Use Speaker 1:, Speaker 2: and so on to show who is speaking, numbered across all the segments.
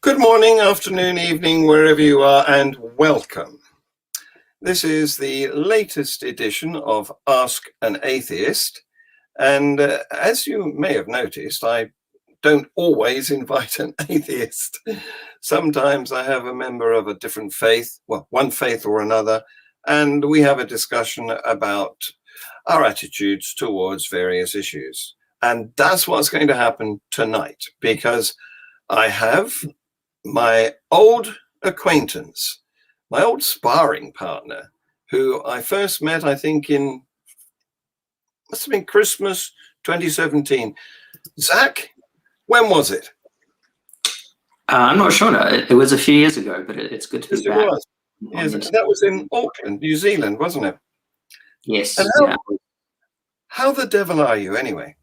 Speaker 1: Good morning, afternoon, evening, wherever you are, and welcome. This is the latest edition of Ask an Atheist. And as you may have noticed, I don't always invite an atheist. Sometimes I have a member of a different faith, well, one faith or another, and we have a discussion about our attitudes towards various issues. And that's what's going to happen tonight, because I have my old acquaintance, my old sparring partner, who I first met, I think, must have been Christmas 2017. Zach, when was it?
Speaker 2: I'm not sure. It was a few years ago, but it's good to be back.
Speaker 1: Yes, that was in Auckland, New Zealand, wasn't it?
Speaker 2: Yes.
Speaker 1: And how the devil are you, anyway?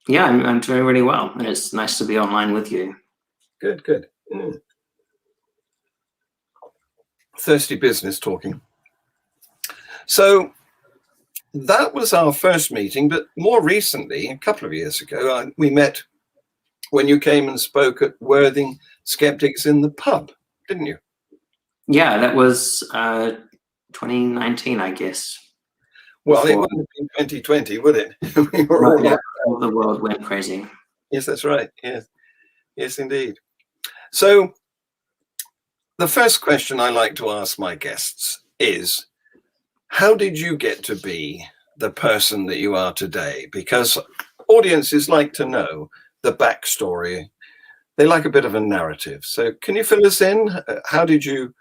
Speaker 2: Yeah, I'm doing really well, and it's nice to be online with you.
Speaker 1: Good, good. Thirsty business talking. So that was our first meeting, but more recently, a couple of years ago, we met when you came and spoke at Worthing Skeptics in the pub, didn't you?
Speaker 2: Yeah, that was 2019, I guess.
Speaker 1: Well, it wouldn't have been 2020, would it? We were
Speaker 2: all the world went crazy.
Speaker 1: Yes, that's right. Yes, indeed. So the first question I like to ask my guests is, how did you get to be the person that you are today? Because audiences like to know the backstory. They like a bit of a narrative. So can you fill us in? How did you,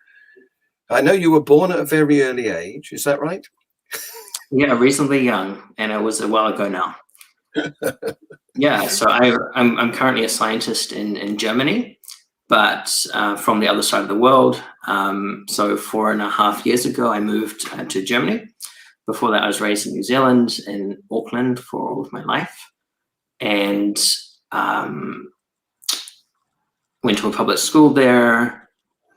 Speaker 1: I know you were born at a very early age, is that right?
Speaker 2: Yeah, reasonably young, and it was a while ago now. Yeah, so I'm currently a scientist in Germany, but from the other side of the world. So 4.5 years ago, I moved to Germany. Before that, I was raised in New Zealand, in Auckland for all of my life, and went to a public school there,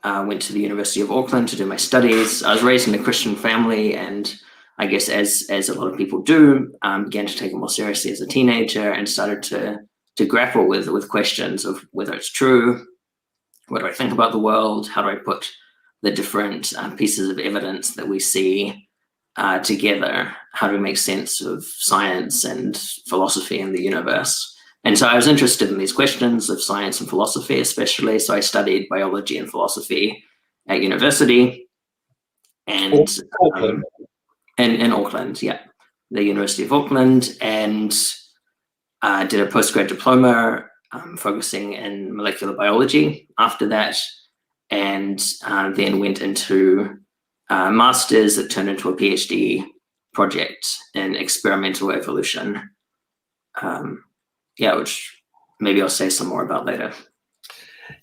Speaker 2: went to the University of Auckland to do my studies. I was raised in a Christian family, and I guess as a lot of people do, began to take it more seriously as a teenager and started to grapple with questions of whether it's true, what do I think about the world, how do I put the different pieces of evidence that we see together, how do we make sense of science and philosophy and the universe. And so I was interested in these questions of science and philosophy especially, so I studied biology and philosophy at university. And in Auckland, yeah, the University of Auckland, and did a postgrad diploma focusing in molecular biology after that, and then went into master's that turned into a PhD project in experimental evolution. Yeah, which maybe I'll say some more about later.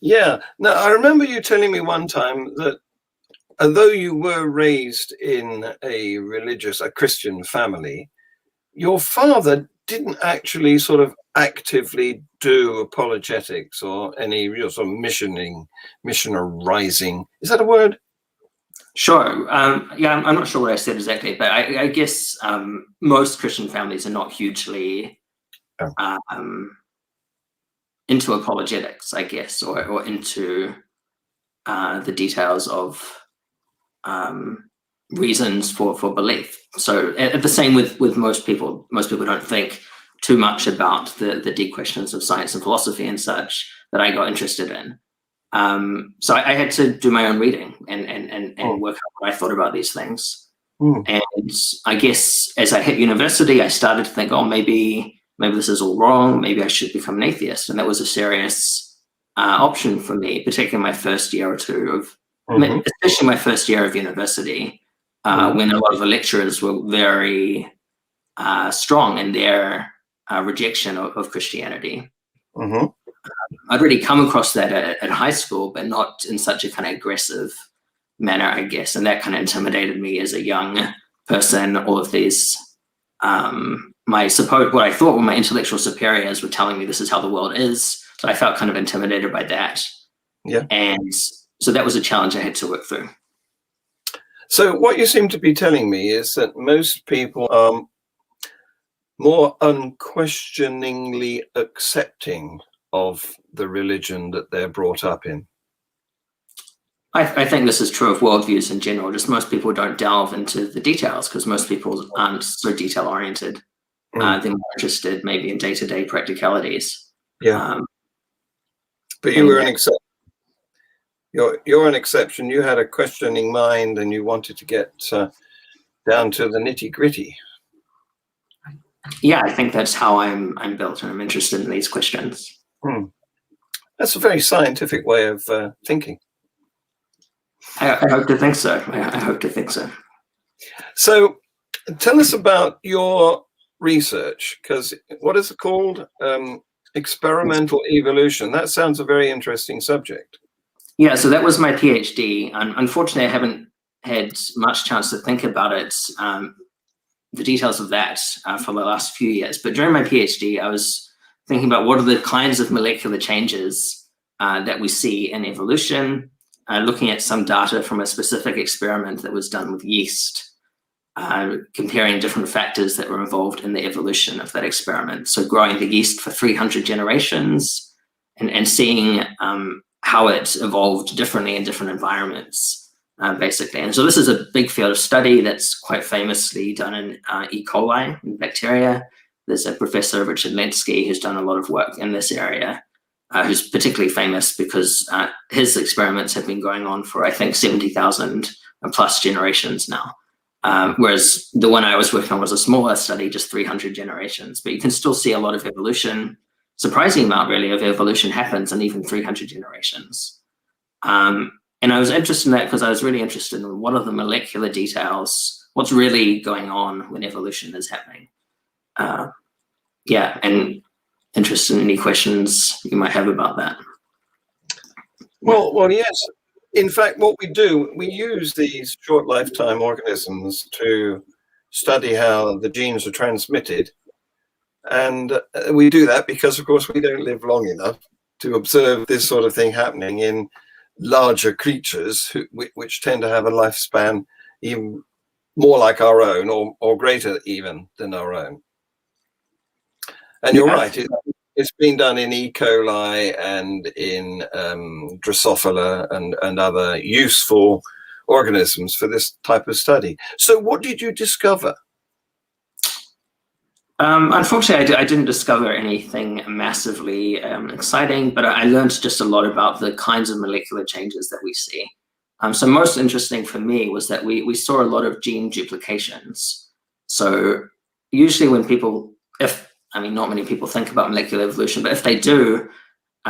Speaker 1: Yeah, now I remember you telling me one time that although you were raised in a Christian family, your father didn't actually sort of actively do apologetics or any real sort of missionarizing. Is that a word?
Speaker 2: Sure. Yeah, I'm not sure what I said exactly, but I guess most Christian families are not hugely into apologetics, I guess, or into the details of reasons for belief. So the same with most people. Most people don't think too much about the deep questions of science and philosophy and such that I got interested in. So I had to do my own reading and work out what I thought about these things. And I guess as I hit university, I started to think, oh, maybe this is all wrong. Maybe I should become an atheist. And that was a serious option for me, particularly my first year or two of, especially my first year of university, when a lot of the lecturers were very strong in their rejection of Christianity. I'd really come across that at high school, but not in such a kind of aggressive manner, I guess. And that kind of intimidated me as a young person. All of these, what I thought were my intellectual superiors were telling me this is how the world is. So I felt kind of intimidated by that.
Speaker 1: Yeah.
Speaker 2: And so that was a challenge I had to work through.
Speaker 1: So what you seem to be telling me is that most people are more unquestioningly accepting of the religion that they're brought up in?
Speaker 2: I think this is true of worldviews in general. Just most people don't delve into the details because most people aren't so detail oriented. They're more interested maybe in day-to-day practicalities.
Speaker 1: Yeah. But you were an exception. You're an exception. You had a questioning mind and you wanted to get down to the nitty-gritty.
Speaker 2: Yeah, I think that's how I'm built, and I'm interested in these questions.
Speaker 1: That's a very scientific way of thinking.
Speaker 2: I hope to think so. I hope to think so.
Speaker 1: So tell us about your research, because what is it called? Experimental evolution. That sounds a very interesting subject.
Speaker 2: Yeah, so that was my PhD. Unfortunately, I haven't had much chance to think about it, the details of that for the last few years. But during my PhD, I was thinking about what are the kinds of molecular changes that we see in evolution, looking at some data from a specific experiment that was done with yeast, comparing different factors that were involved in the evolution of that experiment. So growing the yeast for 300 generations and seeing how it evolved differently in different environments. Basically. And so this is a big field of study that's quite famously done in E. coli, in bacteria. There's a professor, Richard Lenski, who's done a lot of work in this area, who's particularly famous because his experiments have been going on for, I think, 70,000 plus generations now. Whereas the one I was working on was a smaller study, just 300 generations. But you can still see a lot of evolution. Surprising amount, really, of evolution happens in even 300 generations. And I was interested in that because I was really interested in what are the molecular details, what's really going on when evolution is happening. Yeah, and interested in any questions you might have about that.
Speaker 1: Well, yes. In fact, what we do, we use these short lifetime organisms to study how the genes are transmitted. And we do that because, of course, we don't live long enough to observe this sort of thing happening in larger creatures which tend to have a lifespan even more like our own or greater even than our own. And you're right, it's been done in E. coli and in Drosophila and other useful organisms for this type of study. So what did you discover?
Speaker 2: Unfortunately, I didn't discover anything massively exciting, but I learned just a lot about the kinds of molecular changes that we see. So most interesting for me was that we saw a lot of gene duplications. So usually when people, not many people think about molecular evolution, but if they do,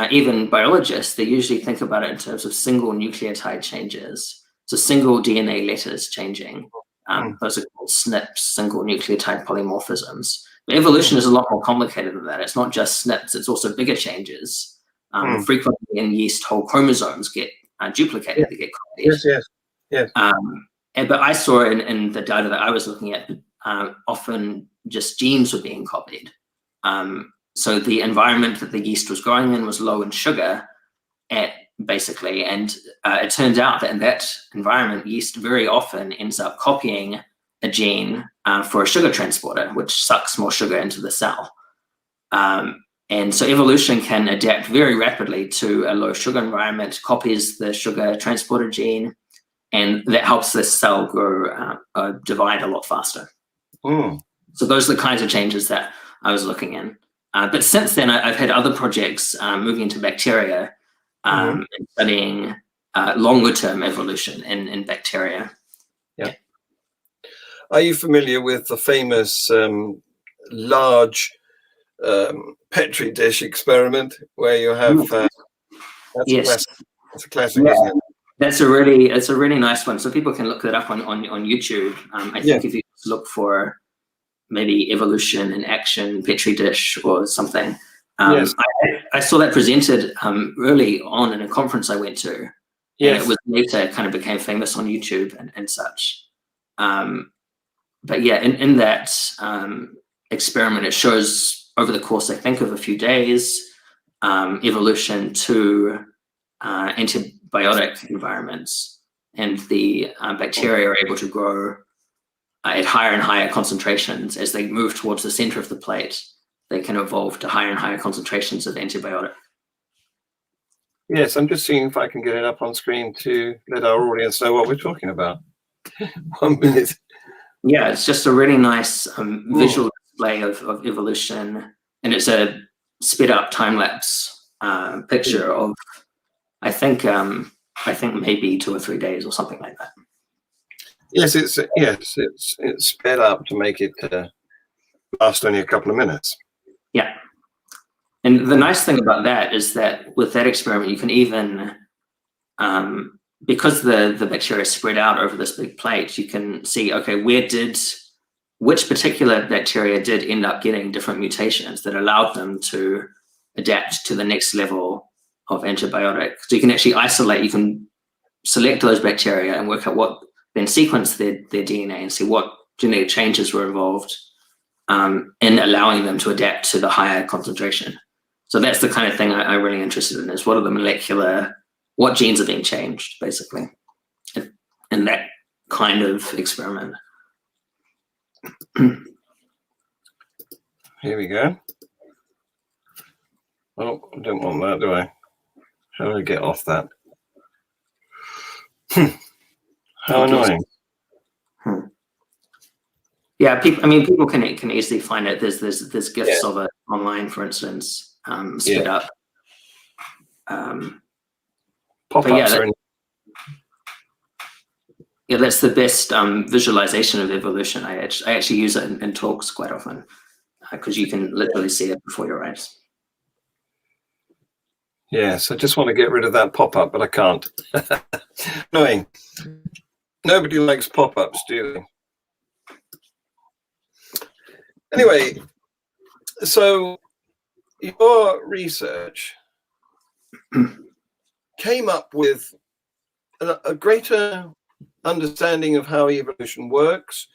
Speaker 2: even biologists, they usually think about it in terms of single nucleotide changes. So single DNA letters changing. Those are called SNPs, single nucleotide polymorphisms. But evolution is a lot more complicated than that. It's not just SNPs, it's also bigger changes. Frequently in yeast, whole chromosomes get duplicated, they get copied.
Speaker 1: Yes.
Speaker 2: But I saw in the data that I was looking at, often just genes were being copied. So the environment that the yeast was growing in was low in sugar, basically, and it turns out that in that environment, yeast very often ends up copying a gene for a sugar transporter, which sucks more sugar into the cell. And so evolution can adapt very rapidly to a low sugar environment, copies the sugar transporter gene, and that helps this cell grow, divide a lot faster. So those are the kinds of changes that I was looking in. But since then, I've had other projects moving into bacteria and studying longer term evolution in bacteria.
Speaker 1: Yeah. Are you familiar with the famous large Petri dish experiment where you have?
Speaker 2: Yes,
Speaker 1: that's a classic, isn't it?
Speaker 2: It's a really nice one. So people can look that up on YouTube. I think if you look for maybe evolution in action, Petri dish or something. I saw that presented early on in a conference I went to. Yes. And it was later kind of became famous on YouTube and such. But yeah, in that experiment, it shows over the course, I think, of a few days, evolution to antibiotic environments. And the bacteria are able to grow at higher and higher concentrations as they move towards the center of the plate. They can evolve to higher and higher concentrations of antibiotic.
Speaker 1: Yes, I'm just seeing if I can get it up on screen to let our audience know what we're talking about. 1 minute.
Speaker 2: Yeah, it's just a really nice visual display of evolution, and it's a sped up time lapse picture of, I think maybe 2 or 3 days or something like that.
Speaker 1: Yes, it's sped up to make it last only a couple of minutes.
Speaker 2: Yeah, and the nice thing about that is that with that experiment, you can even because the bacteria spread out over this big plate, you can see, okay, which particular bacteria did end up getting different mutations that allowed them to adapt to the next level of antibiotic. So you can actually isolate, you can select those bacteria and work out then sequence their DNA and see what genetic changes were involved in allowing them to adapt to the higher concentration. So that's the kind of thing I'm really interested in, is what genes are being changed, basically, in that kind of experiment.
Speaker 1: Here we go. Oh, I don't want that, do I? How do I get off that? How annoying.
Speaker 2: Yeah, people can easily find it. There's gifs of it online, for instance, sped up.
Speaker 1: Pop-ups are in.
Speaker 2: Yeah, that's the best visualization of evolution. I actually use it in talks quite often because you can literally see it before your eyes.
Speaker 1: Yes, I just want to get rid of that pop-up, but I can't. Annoying. Nobody likes pop-ups, do they? Anyway, so your research came up with a greater understanding of how evolution works.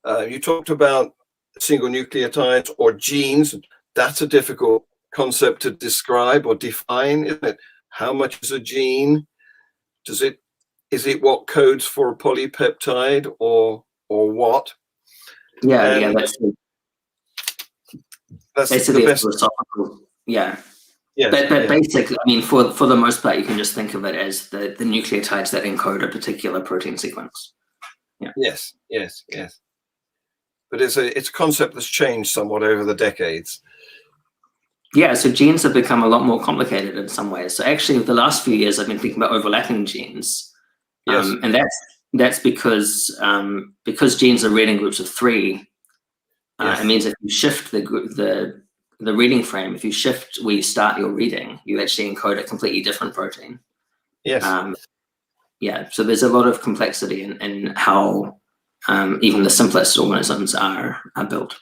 Speaker 1: You talked about single nucleotides or genes. That's a difficult concept to describe or define, isn't it? How much is a gene? Is it what codes for a polypeptide or what?
Speaker 2: Yeah,
Speaker 1: that's
Speaker 2: basically
Speaker 1: the best.
Speaker 2: Philosophical. Yeah.
Speaker 1: Yes,
Speaker 2: but basically, I mean, for the most part, you can just think of it as the nucleotides that encode a particular protein sequence. Yeah.
Speaker 1: Yes. But it's a concept that's changed somewhat over the decades.
Speaker 2: Yeah, so genes have become a lot more complicated in some ways. So actually, the last few years, I've been thinking about overlapping genes.
Speaker 1: Yes.
Speaker 2: And that's because genes are read in groups of 3. It means if you shift the reading frame, if you shift where you start your reading, you actually encode a completely different protein.
Speaker 1: Yes.
Speaker 2: So there's a lot of complexity in how even the simplest organisms are built.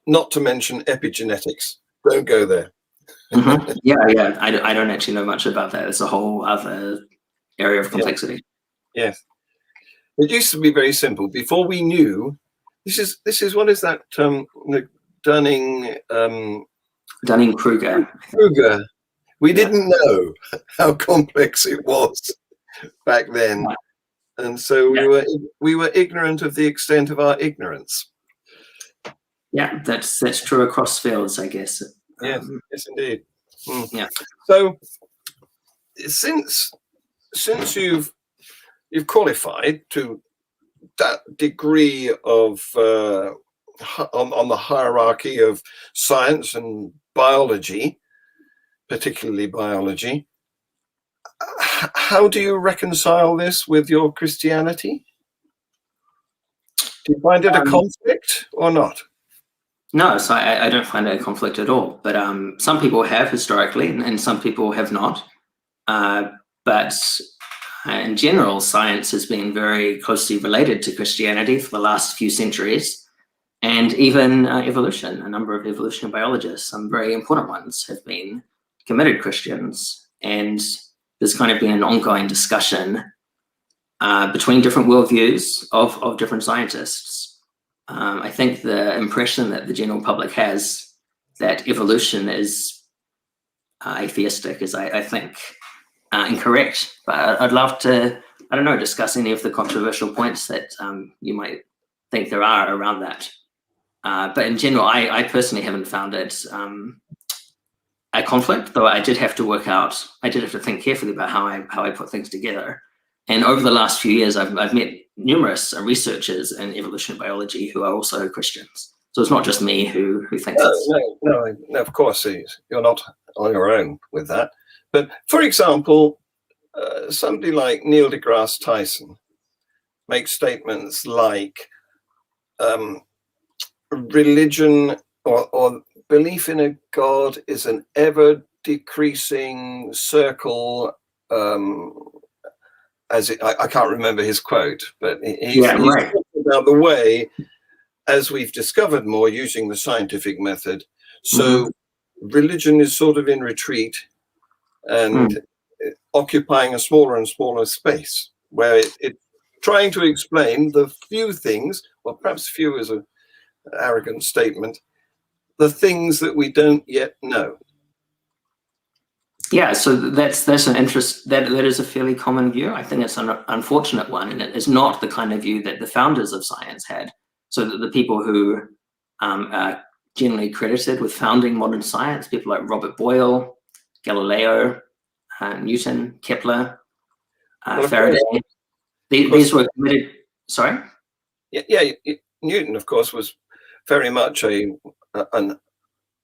Speaker 1: Not to mention epigenetics. Don't go there.
Speaker 2: Mm-hmm. Yeah. I don't actually know much about that. It's a whole other area of complexity.
Speaker 1: Yes. It used to be very simple. Before we knew, this is what is that
Speaker 2: Dunning-Kruger.
Speaker 1: We didn't know how complex it was back then, and so we were ignorant of the extent of our ignorance.
Speaker 2: Yeah, that's true across fields, I guess.
Speaker 1: Yes, indeed.
Speaker 2: Yeah.
Speaker 1: So since you've qualified to that degree of on the hierarchy of science and biology, particularly biology, how do you reconcile this with your Christianity? Do you find it a conflict or not?
Speaker 2: No, so I don't find it a conflict at all. But some people have historically, and some people have not. But in general, science has been very closely related to Christianity for the last few centuries, and even evolution. A number of evolutionary biologists, some very important ones, have been committed Christians, and there's kind of been an ongoing discussion between different worldviews of different scientists. I think the impression that the general public has that evolution is atheistic is, I think, incorrect. But I'd love to, I don't know, discuss any of the controversial points that you might think there are around that. But in general, I personally haven't found it. a conflict, though I did have to think carefully about how I put things together. And over the last few years, I've met numerous researchers in evolutionary biology who are also Christians. So it's not just me who thinks
Speaker 1: no, of course, you're not on your own with that. But for example, somebody like Neil deGrasse Tyson makes statements like religion or belief in a God is an ever decreasing circle. I can't remember his quote, but he's talking about the way, as we've discovered more using the scientific method, so religion is sort of in retreat and occupying a smaller and smaller space, where it trying to explain the few things, well, perhaps few is an arrogant statement, the things that we don't yet know.
Speaker 2: Yeah, so that's an interest that is a fairly common view. I think it's an unfortunate one, and it is not the kind of view that the founders of science had. So that the people who are generally credited with founding modern science, people like Robert Boyle, Galileo, Newton, Kepler, Faraday, these were committed. Sorry.
Speaker 1: Yeah. Newton, of course, was very much an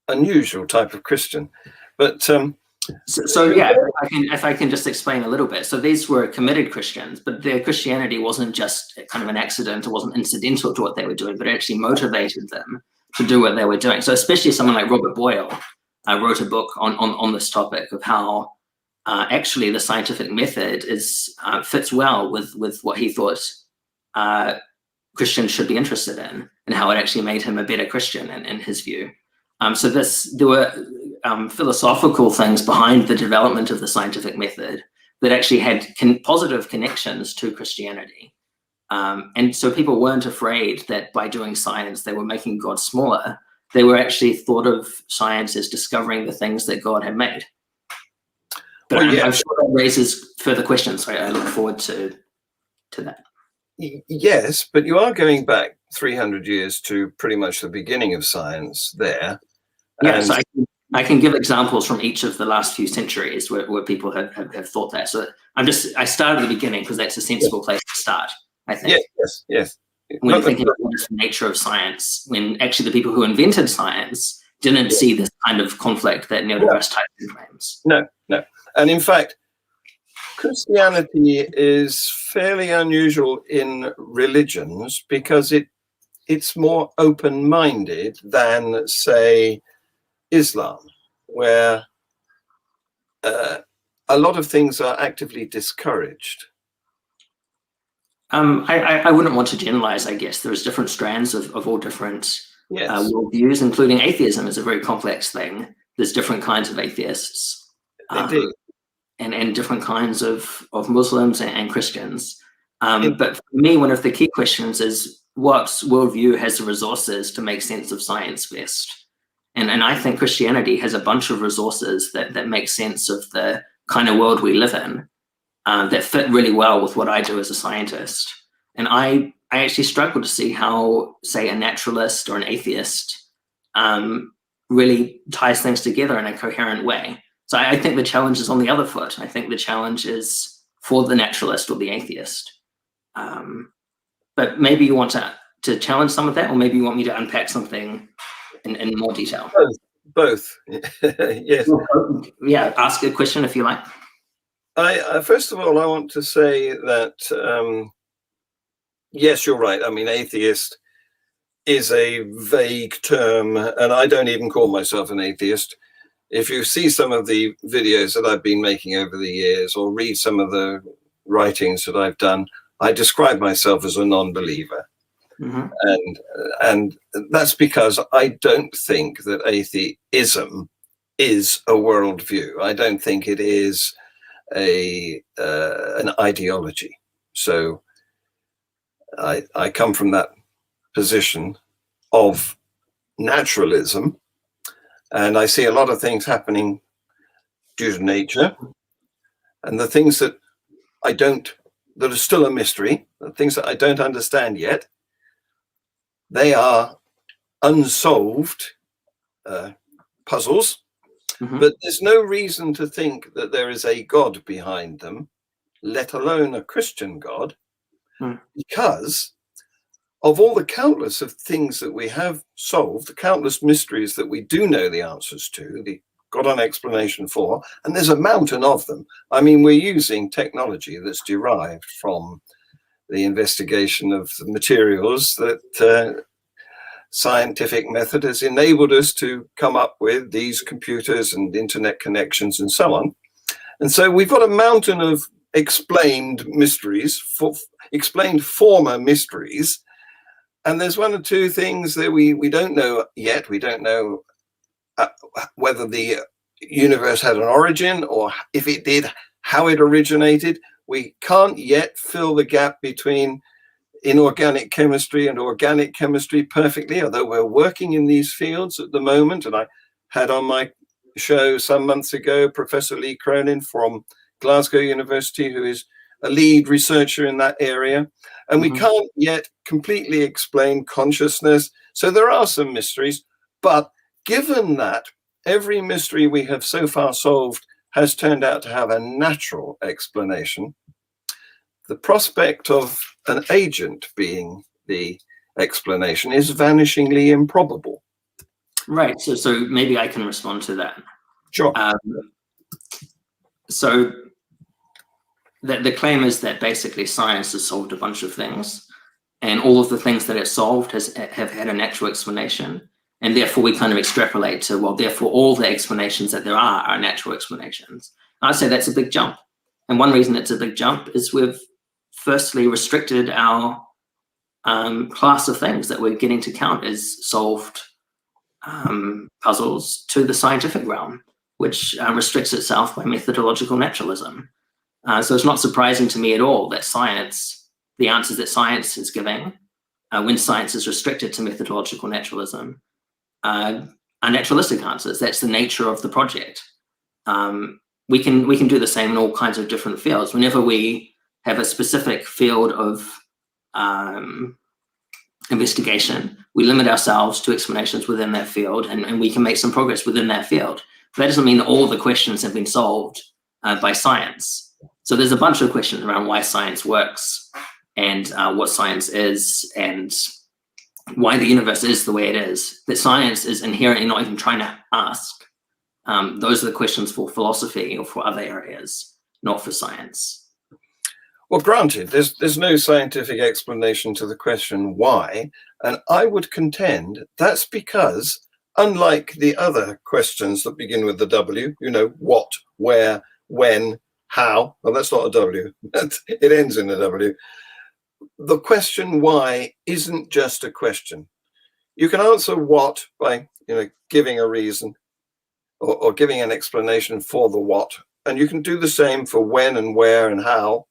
Speaker 1: unusual type of Christian, but.
Speaker 2: So yeah, if I can just explain a little bit. So these were committed Christians, but their Christianity wasn't just kind of an accident, it wasn't incidental to what they were doing, but it actually motivated them to do what they were doing. So especially someone like Robert Boyle wrote a book on this topic of how actually the scientific method fits well with what he thought Christians should be interested in, and how it actually made him a better Christian in his view. So there were philosophical things behind the development of the scientific method that actually had positive connections to Christianity. And so people weren't afraid that by doing science, they were making God smaller. They were actually thought of science as discovering the things that God had made. But I'm sure that raises further questions. So I look forward to that.
Speaker 1: Yes, but you are going back 300 years to pretty much the beginning of science there.
Speaker 2: Yes, yeah, so I can give examples from each of the last few centuries where people have thought that. So I start at the beginning because that's a sensible place to start, I think.
Speaker 1: Yes.
Speaker 2: When you're thinking about the nature of science, when actually the people who invented science didn't see this kind of conflict that Neil deGrasse Tyson claims.
Speaker 1: No. And in fact, Christianity is fairly unusual in religions because it's more open-minded than, say, Islam, where a lot of things are actively discouraged.
Speaker 2: I wouldn't want to generalize, I guess. There's different strands of all different worldviews, including atheism is a very complex thing. There's different kinds of atheists.
Speaker 1: Indeed.
Speaker 2: And different kinds of Muslims and Christians. But for me, one of the key questions is what worldview has the resources to make sense of science best? And I think Christianity has a bunch of resources that make sense of the kind of world we live in that fit really well with what I do as a scientist. And I actually struggle to see how, say, a naturalist or an atheist really ties things together in a coherent way. So I think the challenge is on the other foot. I think the challenge is for the naturalist or the atheist. But maybe you want to challenge some of that, or maybe you want me to unpack something in more detail.
Speaker 1: Both. Yes.
Speaker 2: Yeah, ask a question if you like.
Speaker 1: First of all, I want to say that, yes, you're right. I mean, atheist is a vague term, and I don't even call myself an atheist. If you see some of the videos that I've been making over the years, or read some of the writings that I've done, I describe myself as a non-believer. Mm-hmm. And that's because I don't think that atheism is a worldview. I don't think it is an ideology. So I come from that position of naturalism, and I see a lot of things happening due to nature, and the things that are still a mystery, the things that I don't understand yet, they are unsolved puzzles but there's no reason to think that there is a God behind them, let alone a Christian God, because of all the countless of things that we have solved, the countless mysteries that we do know the answers to, got an explanation for, and there's a mountain of them. I mean, we're using technology that's derived from the investigation of the materials that scientific method has enabled us to come up with, these computers and internet connections and so on. And so we've got a mountain of explained mysteries, explained former mysteries, and there's one or two things that we don't know yet. We don't know whether the universe had an origin, or if it did, how it originated. We can't yet fill the gap between inorganic chemistry and organic chemistry perfectly, although we're working in these fields at the moment. And I had on my show some months ago Professor Lee Cronin from Glasgow University, who is a lead researcher in that area. And we can't yet completely explain consciousness. So there are some mysteries, but given that every mystery we have so far solved has turned out to have a natural explanation, the prospect of an agent being the explanation is vanishingly improbable.
Speaker 2: Right. So maybe I can respond to that.
Speaker 1: Sure.
Speaker 2: So the claim is that basically science has solved a bunch of things, and all of the things that it solved have had a natural explanation. And therefore we kind of extrapolate to, well, therefore all the explanations that there are natural explanations. I'd say that's a big jump. And one reason it's a big jump is we've firstly restricted our class of things that we're getting to count as solved puzzles to the scientific realm, which restricts itself by methodological naturalism. So it's not surprising to me at all that science, the answers that science is giving, when science is restricted to methodological naturalism, are naturalistic answers. That's the nature of the project. We can do the same in all kinds of different fields. Whenever we have a specific field of investigation, we limit ourselves to explanations within that field, and we can make some progress within that field. But that doesn't mean that all the questions have been solved by science. So there's a bunch of questions around why science works, and what science is, and why the universe is the way it is, that science is inherently not even trying to ask. Those are the questions for philosophy or for other areas, not for science.
Speaker 1: Well, granted, there's no scientific explanation to the question why, and I would contend that's because, unlike the other questions that begin with the W, what, where, when, how, well, that's not a W, it ends in a W. The question why isn't just a question. You can answer what by giving a reason or giving an explanation for the what, and you can do the same for when and where and how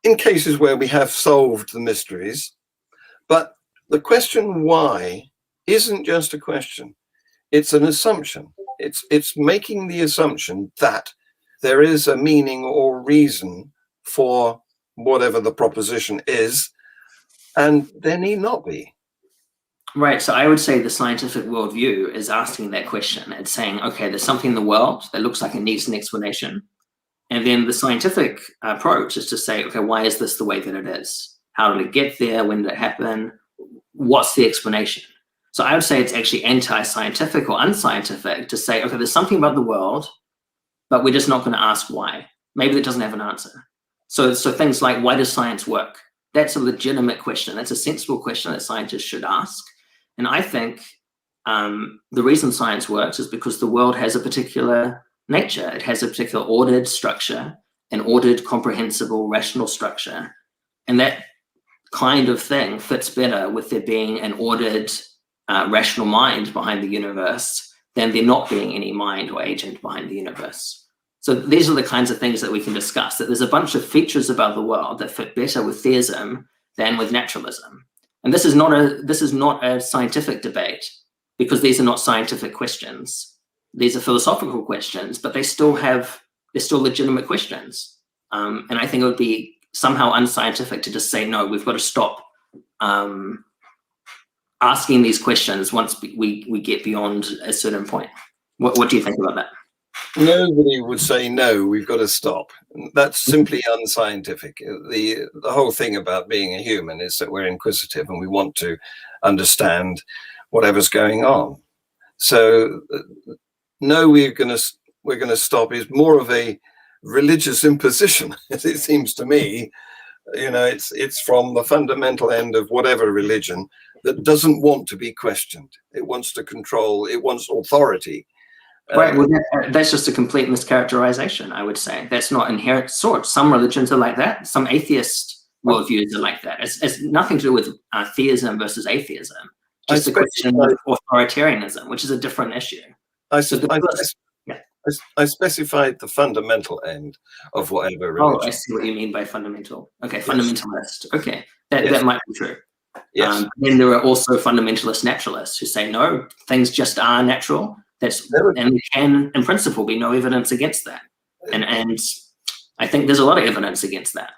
Speaker 1: in cases where we have solved the mysteries. But the question why isn't just a question, it's an assumption. It's making the assumption that there is a meaning or reason for whatever the proposition is, and there need not be.
Speaker 2: Right, so I would say the scientific worldview is asking that question. It's saying, okay, there's something in the world that looks like it needs an explanation. And then the scientific approach is to say, okay, why is this the way that it is? How did it get there? When did it happen? What's the explanation? So I would say it's actually anti-scientific or unscientific to say, okay, there's something about the world, but we're just not going to ask why. Maybe it doesn't have an answer. So things like, why does science work? That's a legitimate question. That's a sensible question that scientists should ask. And I think the reason science works is because the world has a particular nature. It has a particular ordered structure, an ordered, comprehensible, rational structure. And that kind of thing fits better with there being an ordered, rational mind behind the universe than there not being any mind or agent behind the universe. So these are the kinds of things that we can discuss, that there's a bunch of features about the world that fit better with theism than with naturalism. And this is not a scientific debate, because these are not scientific questions. These are philosophical questions, but they're still legitimate questions. And I think it would be somehow unscientific to just say, no, we've got to stop asking these questions once we get beyond a certain point. What do you think about that?
Speaker 1: Nobody would say, no, we've got to stop. That's simply unscientific. The whole thing about being a human is that we're inquisitive and we want to understand whatever's going on. So no, we're going to stop is more of a religious imposition, as it seems to me. You know, it's from the fundamental end of whatever religion that doesn't want to be questioned. It wants to control, it wants authority.
Speaker 2: Right, well, that's just a complete mischaracterization, I would say. That's not inherent sort. Some religions are like that. Some atheist worldviews are like that. It's nothing to do with theism versus atheism. Just a question of authoritarianism, which is a different issue.
Speaker 1: I specified the fundamental end of whatever religion.
Speaker 2: Oh, I see what you mean by fundamental. Okay, fundamentalist. Okay, that might be true.
Speaker 1: Yes.
Speaker 2: Then there are also fundamentalist naturalists who say, no, things just are natural. And there can, in principle, be no evidence against that. And I think there's a lot of evidence against that.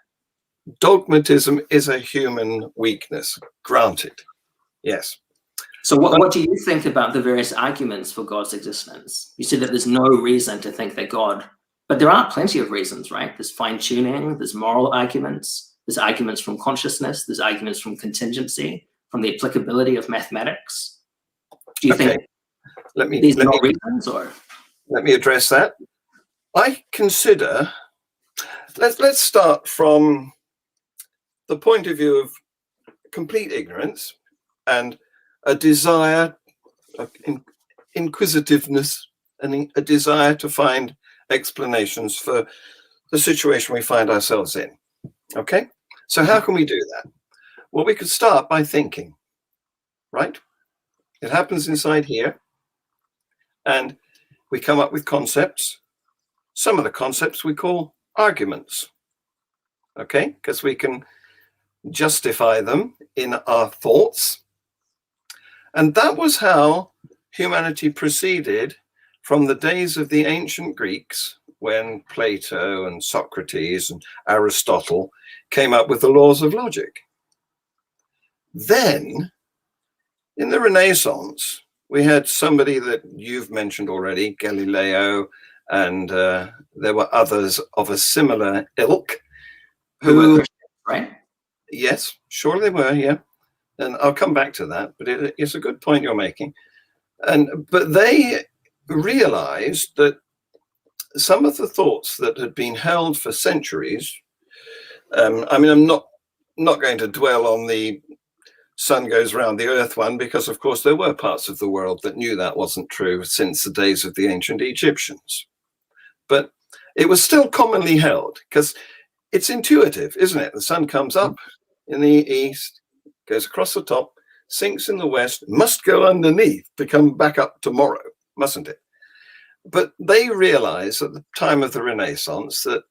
Speaker 1: Dogmatism is a human weakness, granted. Yes.
Speaker 2: So what do you think about the various arguments for God's existence? You said that there's no reason to think that God, but there are plenty of reasons, right? There's fine-tuning, there's moral arguments, there's arguments from consciousness, there's arguments from contingency, from the applicability of mathematics. Do you think these are not reasons, or?
Speaker 1: Let me address that. I consider, let's start from the point of view of complete ignorance and a desire, inquisitiveness, and a desire to find explanations for the situation we find ourselves in. Okay? So how can we do that? Well, we could start by thinking, right? It happens inside here, and we come up with concepts. Some of the concepts we call arguments, okay? Because we can justify them in our thoughts. And that was how humanity proceeded from the days of the ancient Greeks, when Plato and Socrates and Aristotle came up with the laws of logic. Then, in the Renaissance, we had somebody that you've mentioned already, Galileo, and there were others of a similar ilk.
Speaker 2: Who were, right?
Speaker 1: Yes, sure they were, yeah. And I'll come back to that, but it's a good point you're making. But they realized that some of the thoughts that had been held for centuries, I mean, I'm not going to dwell on the sun goes round the earth one, because of course there were parts of the world that knew that wasn't true since the days of the ancient Egyptians. But it was still commonly held, because it's intuitive, isn't it? The sun comes up in the east, goes across the top, sinks in the west, must go underneath to come back up tomorrow, mustn't it? But they realized at the time of the Renaissance that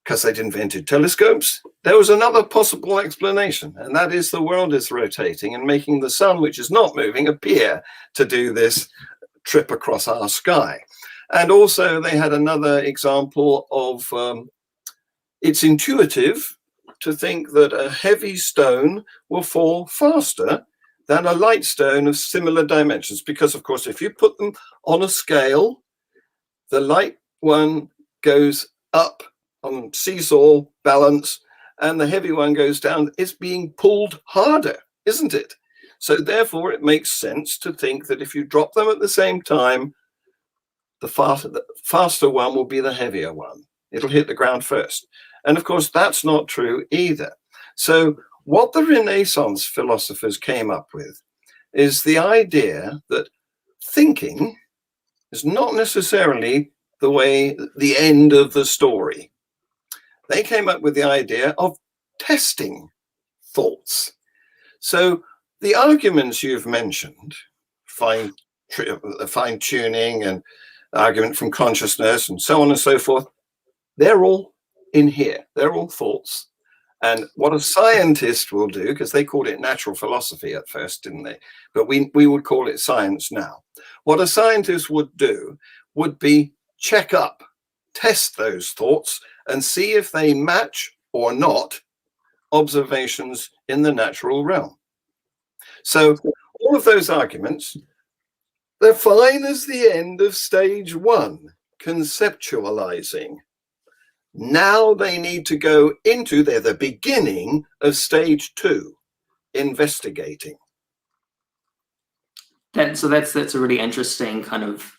Speaker 1: because they'd invented telescopes, there was another possible explanation, and that is the world is rotating and making the sun, which is not moving, appear to do this trip across our sky. And also they had another example of it's intuitive to think that a heavy stone will fall faster than a light stone of similar dimensions, because of course if you put them on a scale, the light one goes up on seesaw balance and the heavy one goes down. It's being pulled harder, isn't it? So therefore it makes sense to think that if you drop them at the same time, the faster one will be the heavier one. It'll hit the ground first. And of course that's not true either. So what the Renaissance philosophers came up with is the idea that thinking is not necessarily the end of the story. They came up with the idea of testing thoughts. So the arguments you've mentioned, fine-tuning and argument from consciousness and so on and so forth, they're all in here. They're all thoughts. And what a scientist will do, because they called it natural philosophy at first, didn't they? But we would call it science now. What a scientist would do would be check up, test those thoughts, and see if they match or not observations in the natural realm. So all of those arguments, They're fine as the end of stage 1, conceptualizing. Now they need to go into, they're the beginning of stage 2, investigating.
Speaker 2: So that's a really interesting kind of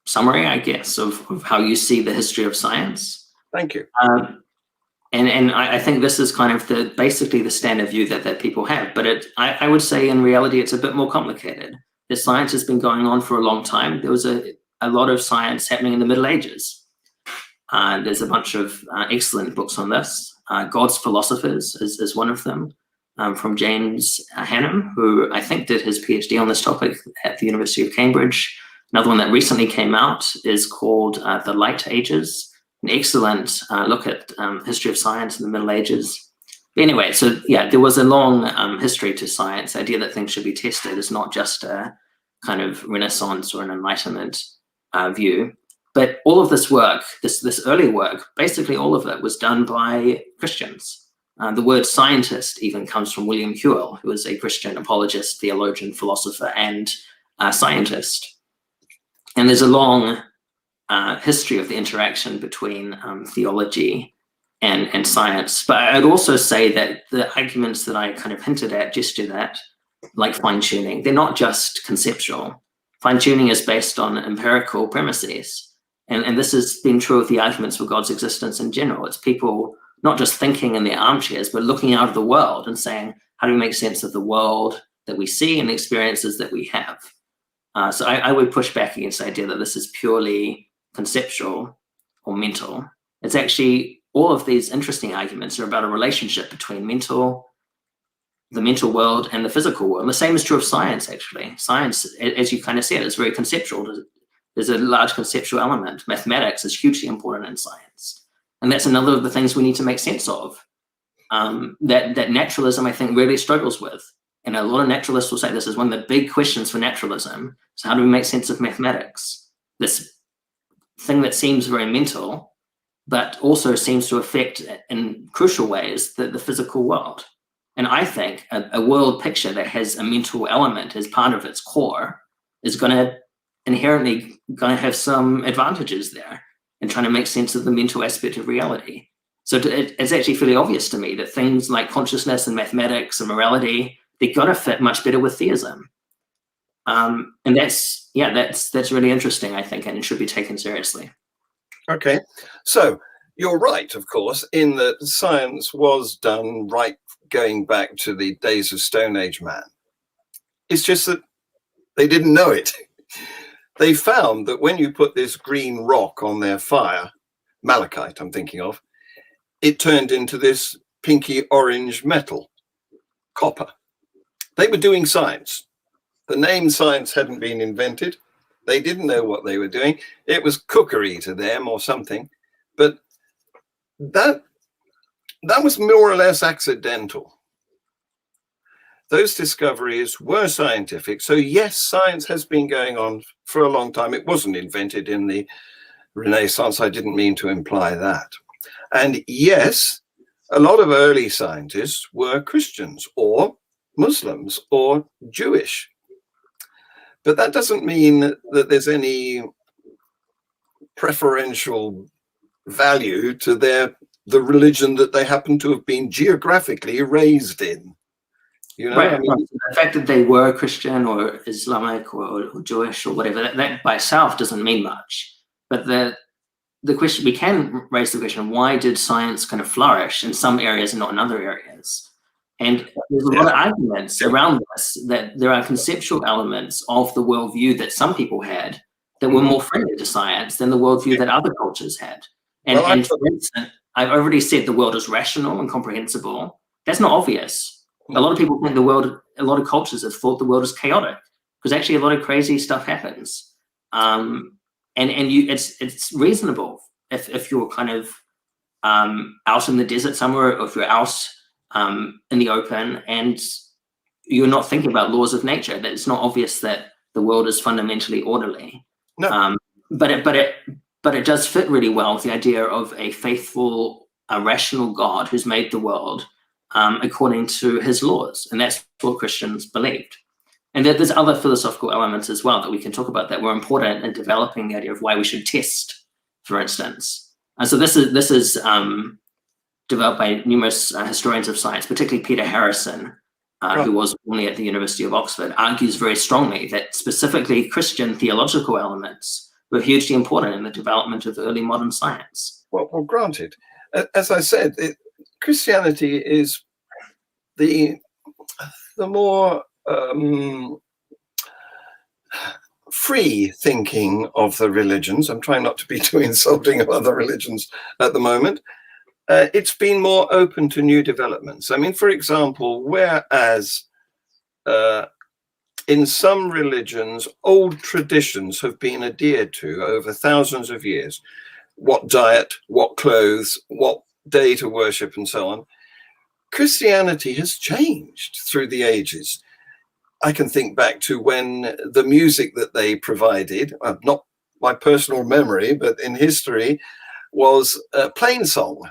Speaker 2: summary, I guess, of how you see the history of science.
Speaker 1: Thank you.
Speaker 2: And I think this is kind of basically the standard view that people have. But I would say in reality, it's a bit more complicated. The science has been going on for a long time. There was a lot of science happening in the Middle Ages. There's a bunch of excellent books on this. God's Philosophers is one of them, from James Hannam, who I think did his PhD on this topic at the University of Cambridge. Another one that recently came out is called The Light Ages, an excellent look at history of science in the Middle Ages. But anyway, so yeah, there was a long history to science. The idea that things should be tested is not just a kind of Renaissance or an Enlightenment view. But all of this work, this early work, basically all of it was done by Christians. The word scientist even comes from William Whewell, who was a Christian apologist, theologian, philosopher, and scientist. And there's a long history of the interaction between theology and science. But I'd also say that the arguments that I kind of hinted at, gestured at, like fine-tuning, they're not just conceptual. Fine-tuning is based on empirical premises. And this has been true of the arguments for God's existence in general. It's people not just thinking in their armchairs, but looking out of the world and saying, how do we make sense of the world that we see and the experiences that we have? So I would push back against the idea that this is purely conceptual or mental. It's actually, all of these interesting arguments are about a relationship between the mental world and the physical world. And the same is true of science, actually. Science, as you kind of said, is very conceptual. There's a large conceptual element. Mathematics is hugely important in science. And that's another of the things we need to make sense of, that naturalism, I think, really struggles with. And a lot of naturalists will say this is one of the big questions for naturalism. So how do we make sense of mathematics? This thing that seems very mental, but also seems to affect in crucial ways the physical world. And I think a world picture that has a mental element as part of its core is inherently going to have some advantages there in trying to make sense of the mental aspect of reality. So it's actually fairly obvious to me that things like consciousness and mathematics and morality, they're going to fit much better with theism. And that's really interesting, I think, and it should be taken seriously.
Speaker 1: Okay, so you're right, of course, in that science was done right going back to the days of Stone Age man. It's just that they didn't know it. They found that when you put this green rock on their fire, malachite I'm thinking of, it turned into this pinky orange metal, copper. They were doing science. The name science hadn't been invented. They didn't know what they were doing. It was cookery to them or something. But that was more or less accidental. Those discoveries were scientific. So yes, science has been going on for a long time. It wasn't invented in the Renaissance. I didn't mean to imply that. And yes, a lot of early scientists were Christians or Muslims or Jewish. But that doesn't mean that there's any preferential value to the religion that they happen to have been geographically raised in. You know,
Speaker 2: right.
Speaker 1: I mean,
Speaker 2: the fact that they were Christian or Islamic or Jewish or whatever, that by itself doesn't mean much. But the question, we can raise the question, why did science kind of flourish in some areas and not in other areas? And there's a lot of arguments around this, that there are conceptual elements of the worldview that some people had that were more friendly to science than the worldview that other cultures had. And for instance, I've already said the world is rational and comprehensible. That's not obvious. A lot of people think a lot of cultures have thought the world is chaotic, because actually a lot of crazy stuff happens. It's reasonable if you're kind of out in the desert somewhere, or if you're out in the open and you're not thinking about laws of nature, that it's not obvious that the world is fundamentally orderly.
Speaker 1: No.
Speaker 2: But it does fit really well with the idea of a faithful, rational God who's made the world according to his laws, and that's what Christians believed. And that there's other philosophical elements as well that we can talk about that were important in developing the idea of why we should test, for instance. And so this is developed by numerous historians of science, particularly Peter Harrison, who was formerly at the University of Oxford, argues very strongly that specifically Christian theological elements were hugely important in the development of early modern science.
Speaker 1: Well, granted. As I said, Christianity is the more free thinking of the religions. I'm trying not to be too insulting of other religions at the moment. It's been more open to new developments. I mean, for example, whereas in some religions, old traditions have been adhered to over thousands of years, what diet, what clothes, what day to worship, and so on, Christianity has changed through the ages. I can think back to when the music that they provided, not my personal memory, but in history, was plain song.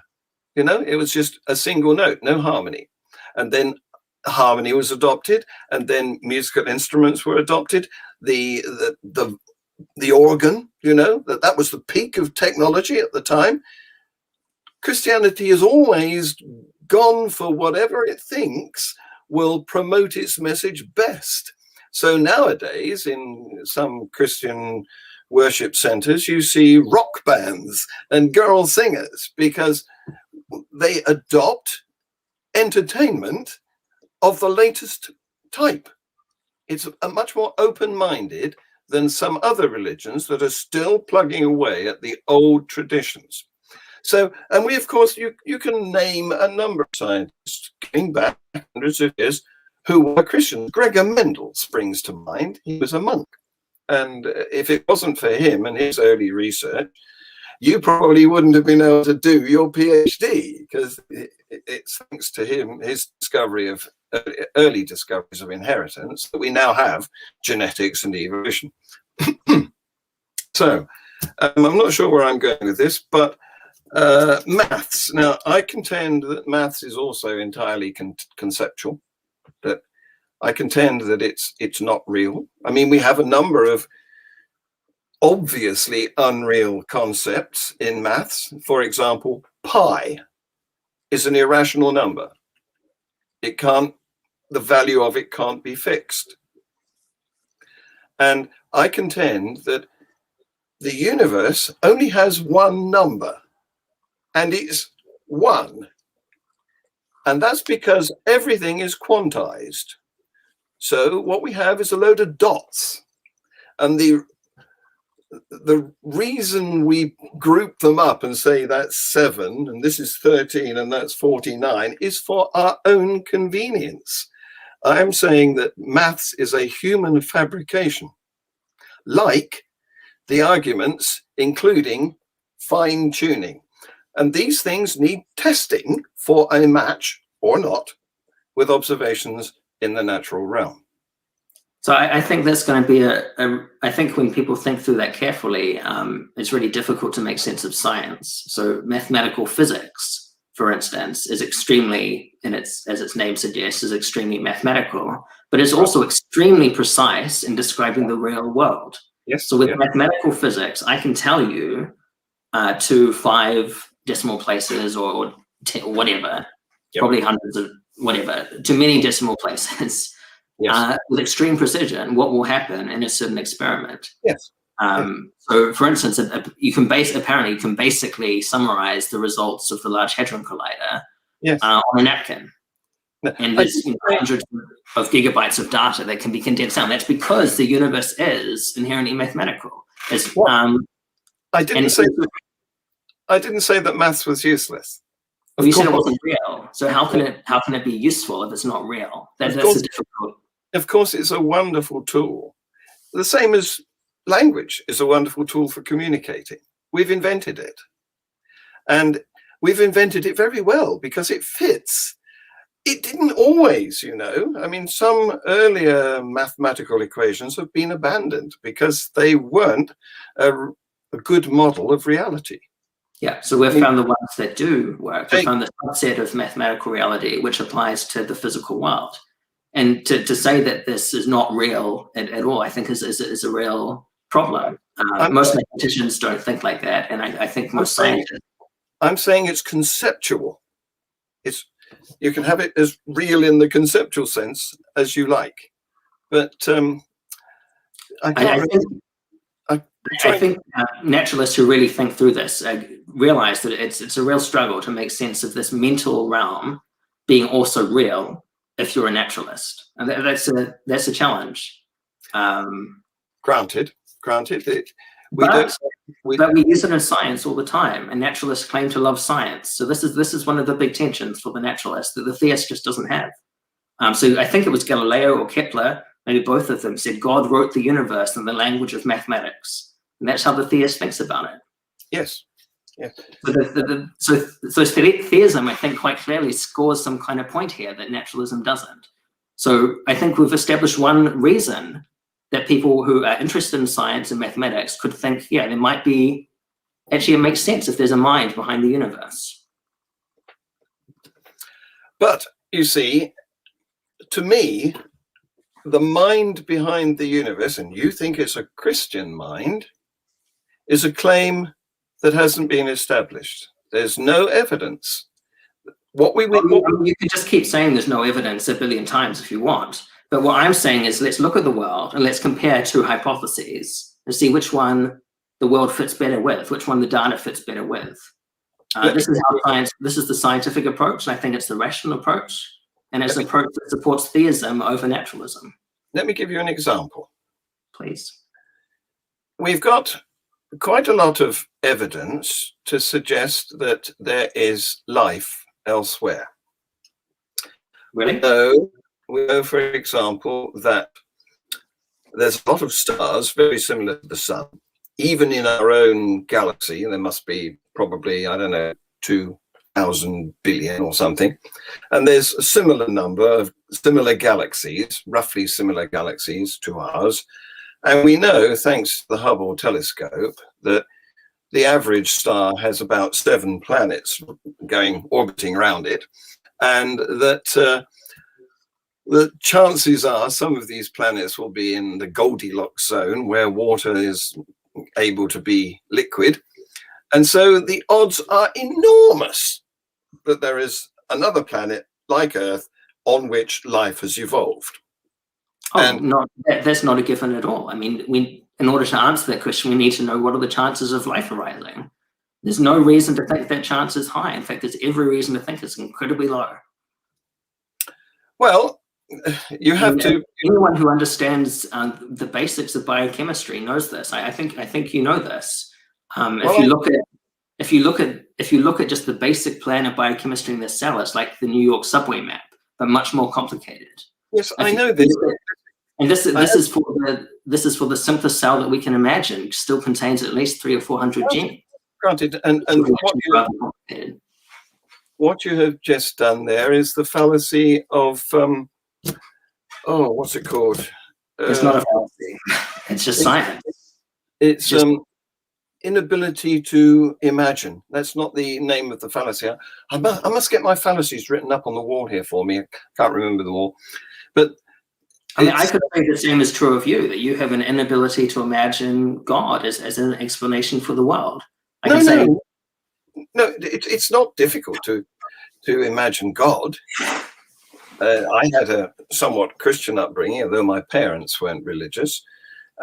Speaker 1: You know, it was just a single note, no harmony. And then harmony was adopted, and then musical instruments were adopted. The organ, you know, that was the peak of technology at the time. Christianity has always gone for whatever it thinks will promote its message best. So nowadays, in some Christian worship centers, you see rock bands and girl singers because they adopt entertainment of the latest type. It's a much more open-minded than some other religions that are still plugging away at the old traditions. So, and we, of course, you can name a number of scientists going back hundreds of years who were Christians. Gregor Mendel springs to mind. He was a monk. And if it wasn't for him and his early research, you probably wouldn't have been able to do your PhD, because it's thanks to him, his discovery of early discoveries of inheritance, that we now have genetics and evolution. So I'm not sure where I'm going with this, but maths. Now, I contend that maths is also entirely conceptual. That I contend that it's not real. I mean, we have a number of obviously unreal concepts in maths. For example, pi is an irrational number. The value of it can't be fixed. And I contend that the universe only has one number, and it's 1. And that's because everything is quantized. So what we have is a load of dots. And the reason we group them up and say that's 7 and this is 13 and that's 49 is for our own convenience. I'm saying that maths is a human fabrication, like the arguments, including fine tuning. And these things need testing for a match or not with observations in the natural realm.
Speaker 2: So I think that's going to be I think when people think through that carefully, it's really difficult to make sense of science. So mathematical physics, for instance, is extremely, as its name suggests, is extremely mathematical, but it's also extremely precise in describing the real world.
Speaker 1: Yes.
Speaker 2: So with mathematical physics, I can tell you to 5 decimal places or 10, or whatever, probably hundreds of whatever, to many decimal places.
Speaker 1: Yes.
Speaker 2: With extreme precision, what will happen in a certain experiment.
Speaker 1: Yes.
Speaker 2: So, for instance, you can basically summarize the results of the Large Hadron Collider on a napkin. And there's hundreds of gigabytes of data that can be condensed down. That's because the universe is inherently mathematical.
Speaker 1: I didn't say that maths was useless.
Speaker 2: Well, you said it wasn't real. So how can it be useful if it's not real? That's a difficult.
Speaker 1: Of course, it's a wonderful tool. The same as language is a wonderful tool for communicating. We've invented it. And we've invented it very well because it fits. It didn't always, you know. I mean, some earlier mathematical equations have been abandoned because they weren't a good model of reality.
Speaker 2: Yeah, so we've found the ones that do work. We've found the subset of mathematical reality which applies to the physical world. And to say that this is not real at all, I think is a real problem. Most mathematicians don't think like that, and I think most scientists.
Speaker 1: I'm saying it's conceptual. You can have it as real in the conceptual sense as you like, but
Speaker 2: I think naturalists who really think through this realize that it's a real struggle to make sense of this mental realm being also real if you're a naturalist, and that's a challenge.
Speaker 1: Granted.
Speaker 2: But we use it in science all the time, and naturalists claim to love science. So this is one of the big tensions for the naturalist that the theist just doesn't have. So I think it was Galileo or Kepler, maybe both of them, said God wrote the universe in the language of mathematics, and that's how the theist thinks about it.
Speaker 1: Yes.
Speaker 2: So theism, I think, quite clearly scores some kind of point here that naturalism doesn't. So I think we've established one reason that people who are interested in science and mathematics could think, yeah, there might be, actually it makes sense if there's a mind behind the universe.
Speaker 1: But you see, to me, the mind behind the universe, and you think it's a Christian mind, is a claim that hasn't been established. There's no evidence.
Speaker 2: You can just keep saying there's no evidence a billion times if you want. But what I'm saying is, let's look at the world and let's compare two hypotheses and see which one the world fits better with, which one the data fits better with. This is the scientific approach, and I think it's the rational approach, and it's an approach that supports theism over naturalism.
Speaker 1: Let me give you an example.
Speaker 2: Please.
Speaker 1: We've got quite a lot of evidence to suggest that there is life elsewhere.
Speaker 2: Really?
Speaker 1: We know, for example, that there's a lot of stars very similar to the sun. Even in our own galaxy, there must be probably, 2,000 billion or something. And there's a similar number of similar galaxies, roughly similar galaxies to ours. And we know, thanks to the Hubble telescope, that the average star has about 7 planets orbiting around it. And that the chances are some of these planets will be in the Goldilocks zone where water is able to be liquid. And so the odds are enormous that there is another planet like Earth on which life has evolved.
Speaker 2: That's not a given at all. I mean, in order to answer that question, we need to know what are the chances of life arising. There's no reason to think that chance is high. In fact, there's every reason to think it's incredibly low. Well, you have to. Anyone who understands the basics of biochemistry knows this. I think you know this. If you look at just the basic plan of biochemistry in the cell, it's like the New York subway map, but much more complicated.
Speaker 1: Yes, I know this.
Speaker 2: And this is for the simplest cell that we can imagine. Still contains at least 300 or 400 genes.
Speaker 1: Granted, and what you have just done there is the fallacy of what's it called?
Speaker 2: It's not a fallacy. It's just science.
Speaker 1: It's inability to imagine. That's not the name of the fallacy. I must get my fallacies written up on the wall here for me. I can't remember them all. But
Speaker 2: I could say the same is true of you, that you have an inability to imagine God as an explanation for the world.
Speaker 1: No, it's not difficult to imagine God. I had a somewhat Christian upbringing, although my parents weren't religious,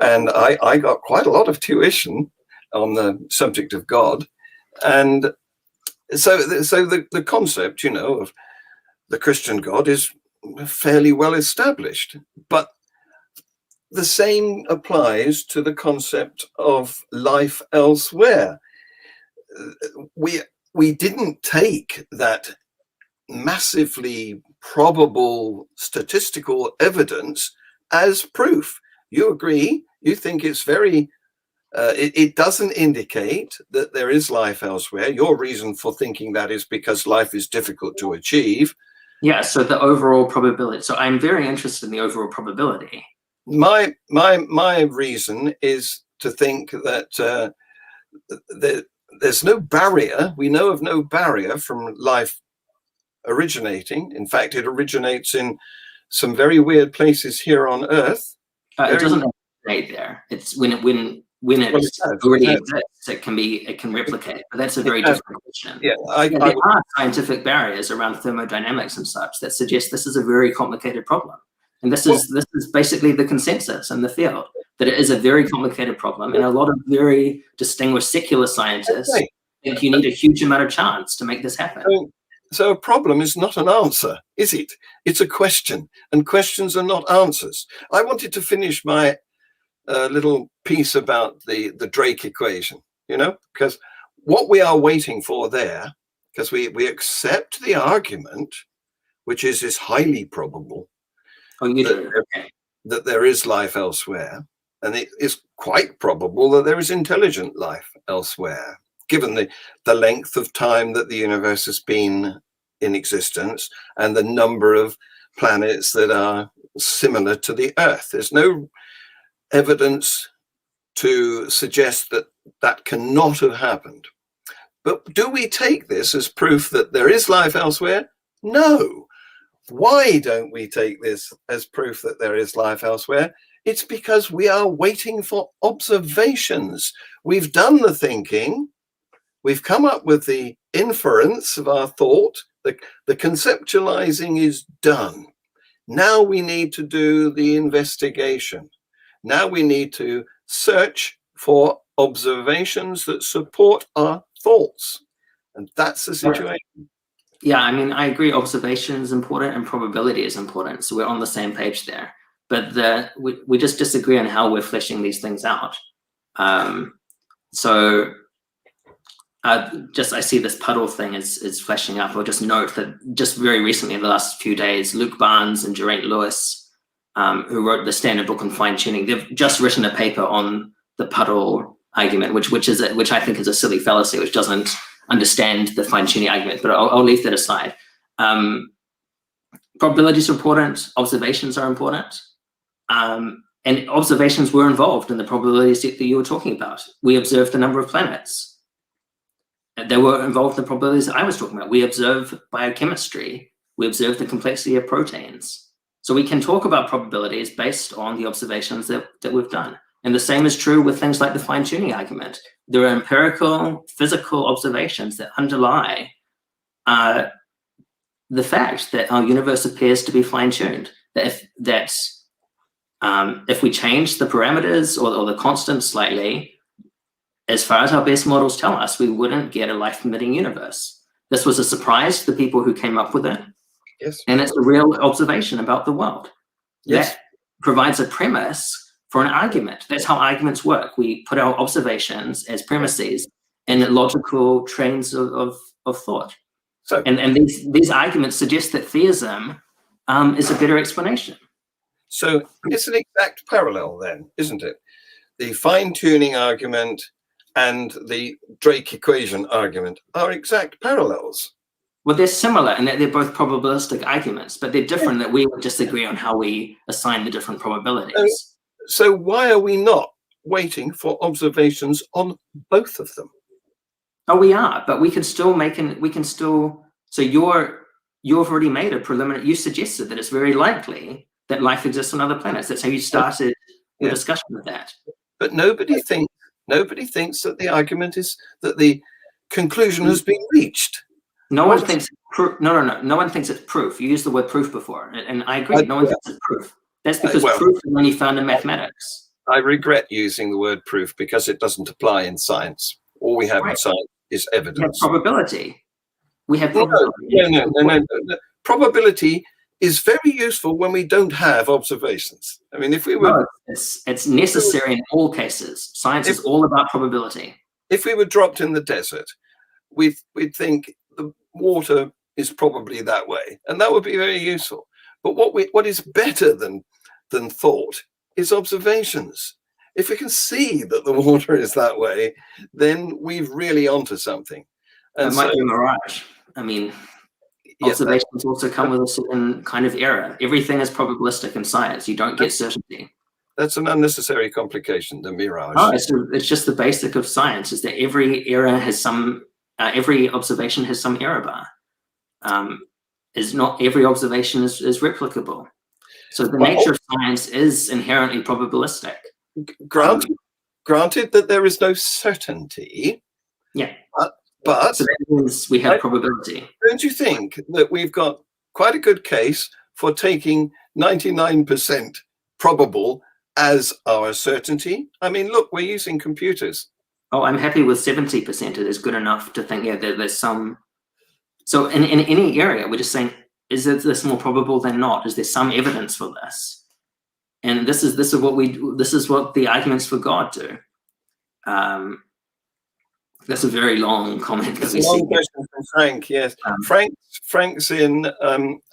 Speaker 1: and I got quite a lot of tuition on the subject of God, and so the concept, of the Christian God is fairly well established, but the same applies to the concept of life elsewhere. We didn't take that massively probable statistical evidence as proof. You agree? You think it's very it doesn't indicate that there is life elsewhere. Your reason for thinking that is because life is difficult to achieve.
Speaker 2: Yeah, so the overall probability. So I'm very interested in the overall probability.
Speaker 1: My reason is to think that there's no barrier. We know of no barrier from life originating. In fact, it originates in some very weird places here on Earth.
Speaker 2: It doesn't stay there. It's when it already exists, it can replicate. But that's a very different question.
Speaker 1: Yeah,
Speaker 2: there are scientific barriers around thermodynamics and such that suggest this is a very complicated problem. And this is basically the consensus in the field, that it is a very complicated problem, and a lot of very distinguished secular scientists think you need a huge amount of chance to make this happen.
Speaker 1: So a problem is not an answer, is it? It's a question, and questions are not answers. I wanted to finish my little piece about the Drake equation, because what we are waiting for there, because we accept the argument, which is highly probable, that there is life elsewhere, and it is quite probable that there is intelligent life elsewhere, given the length of time that the universe has been in existence and the number of planets that are similar to the Earth. There's no evidence to suggest that that cannot have happened. But do we take this as proof that there is life elsewhere? No. Why don't we take this as proof that there is life elsewhere? It's because we are waiting for observations. We've done the thinking. We've come up with the inference of our thought. The conceptualizing is done. Now we need to do the investigation. Now we need to search for observations that support our thoughts. And that's the situation.
Speaker 2: Yeah, I mean, I agree. Observation is important and probability is important. So we're on the same page there. But we just disagree on how we're fleshing these things out. I see this puddle thing is flashing up. I'll just note that just very recently, in the last few days, Luke Barnes and Geraint Lewis, who wrote the Standard Book on Fine Tuning, they've just written a paper on the puddle argument, which I think is a silly fallacy, which doesn't understand the fine tuning argument. But I'll leave that aside. Probabilities are important. Observations are important. And observations were involved in the probabilities that you were talking about. We observed the number of planets. They were involved in the probabilities that I was talking about. We observe biochemistry. We observe the complexity of proteins. So we can talk about probabilities based on the observations that we've done. And the same is true with things like the fine-tuning argument. There are empirical, physical observations that underlie the fact that our universe appears to be fine-tuned. That if we change the parameters or the constants slightly, as far as our best models tell us, we wouldn't get a life-permitting universe. This was a surprise to the people who came up with it.
Speaker 1: Yes.
Speaker 2: And it's a real observation about the world.
Speaker 1: Yes.
Speaker 2: That provides a premise for an argument. That's how arguments work. We put our observations as premises in logical trains of thought.
Speaker 1: So,
Speaker 2: and these arguments suggest that theism is a better explanation.
Speaker 1: So it's an exact parallel then, isn't it? The fine-tuning argument and the Drake equation argument are exact parallels.
Speaker 2: Well, they're similar in that they're both probabilistic arguments, but they're different that we would disagree on how we assign the different probabilities.
Speaker 1: So why are we not waiting for observations on both of them?
Speaker 2: Oh, we are, but we can still so you've already made a preliminary, you suggested that it's very likely that life exists on other planets. That's how you started the discussion with that.
Speaker 1: But nobody thinks that the argument is that the conclusion has been reached.
Speaker 2: No one thinks no one thinks it's proof. You used the word proof before, and I agree. No one thinks it's proof. That's because proof is only found in mathematics.
Speaker 1: I regret using the word proof because it doesn't apply in science. All we have in science is evidence.
Speaker 2: We have probability. We have probability.
Speaker 1: No. Probability is very useful when we don't have observations. I mean, if we were...
Speaker 2: No, it's necessary in all cases. Science is all about probability.
Speaker 1: If we were dropped in the desert, we'd think the water is probably that way, and that would be very useful. But what is better than thought is observations. If we can see that the water is that way, then we're really onto something.
Speaker 2: And it might be a mirage. I mean, observations also come with a certain kind of error. Everything is probabilistic in science. You don't get certainty.
Speaker 1: That's an unnecessary complication, the mirage.
Speaker 2: No, it's just the basic of science, is that every error has some, every observation has some error bar. Is not every observation is replicable. So the nature of science is inherently probabilistic.
Speaker 1: Granted that there is no certainty.
Speaker 2: Yeah.
Speaker 1: But
Speaker 2: so that means we have probability.
Speaker 1: Don't you think that we've got quite a good case for taking 99% probable as our certainty? I mean, look, we're using computers.
Speaker 2: Oh, I'm happy with 70%. It is good enough to think, yeah, there's some. So in any area, we're just saying, is this more probable than not? Is there some evidence for this? And this is what the arguments for God do. That's a very long comment.
Speaker 1: It's a long question from Frank. Yes, Frank's in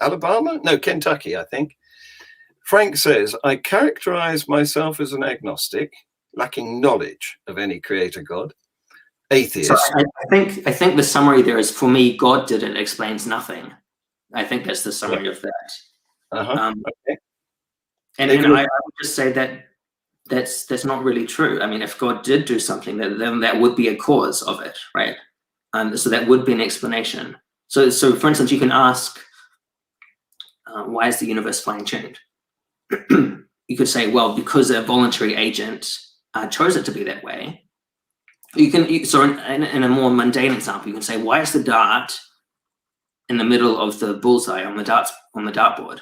Speaker 1: Alabama, no, Kentucky, I think. Frank says, I characterize myself as an agnostic, lacking knowledge of any creator God, atheist.
Speaker 2: So I think the summary there is, for me, God did it explains nothing. I think that's the summary of that.
Speaker 1: Okay.
Speaker 2: And I would just say that that's not really true. I mean, if God did do something, then that would be a cause of it, right? So that would be an explanation. So for instance, you can ask, why is the universe fine-tuned? You could say, well, because a voluntary agent chose it to be that way. So in a more mundane example, you can say, why is the dart in the middle of the bullseye on the dartboard?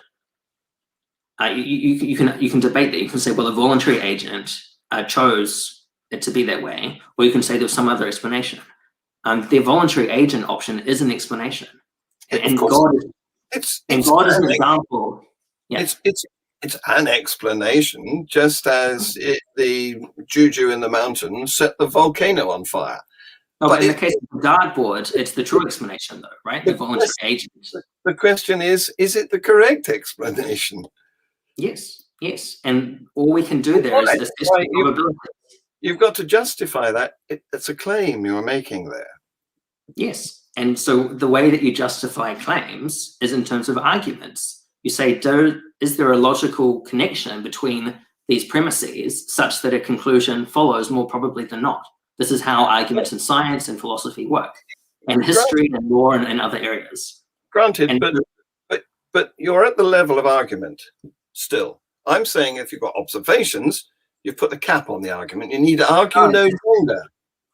Speaker 2: You can debate that. You can say, well, a voluntary agent chose it to be that way, or you can say there's some other explanation. The voluntary agent option is an explanation, and God is an example. Yeah.
Speaker 1: It's an explanation, just as the juju in the mountain set the volcano on fire.
Speaker 2: No, but in the case of the dartboard, it's the true explanation, though, right? The voluntary agent.
Speaker 1: The question is it the correct explanation?
Speaker 2: Yes, and all we can do there is probability.
Speaker 1: You've got to justify that. It's a claim you're making there.
Speaker 2: Yes, and so the way that you justify claims is in terms of arguments. You say, is there a logical connection between these premises such that a conclusion follows more probably than not? This is how arguments in science and philosophy work, and history and law and other areas.
Speaker 1: Granted, but you're at the level of argument still. I'm saying if you've got observations, you've put the cap on the argument. You need to argue no longer.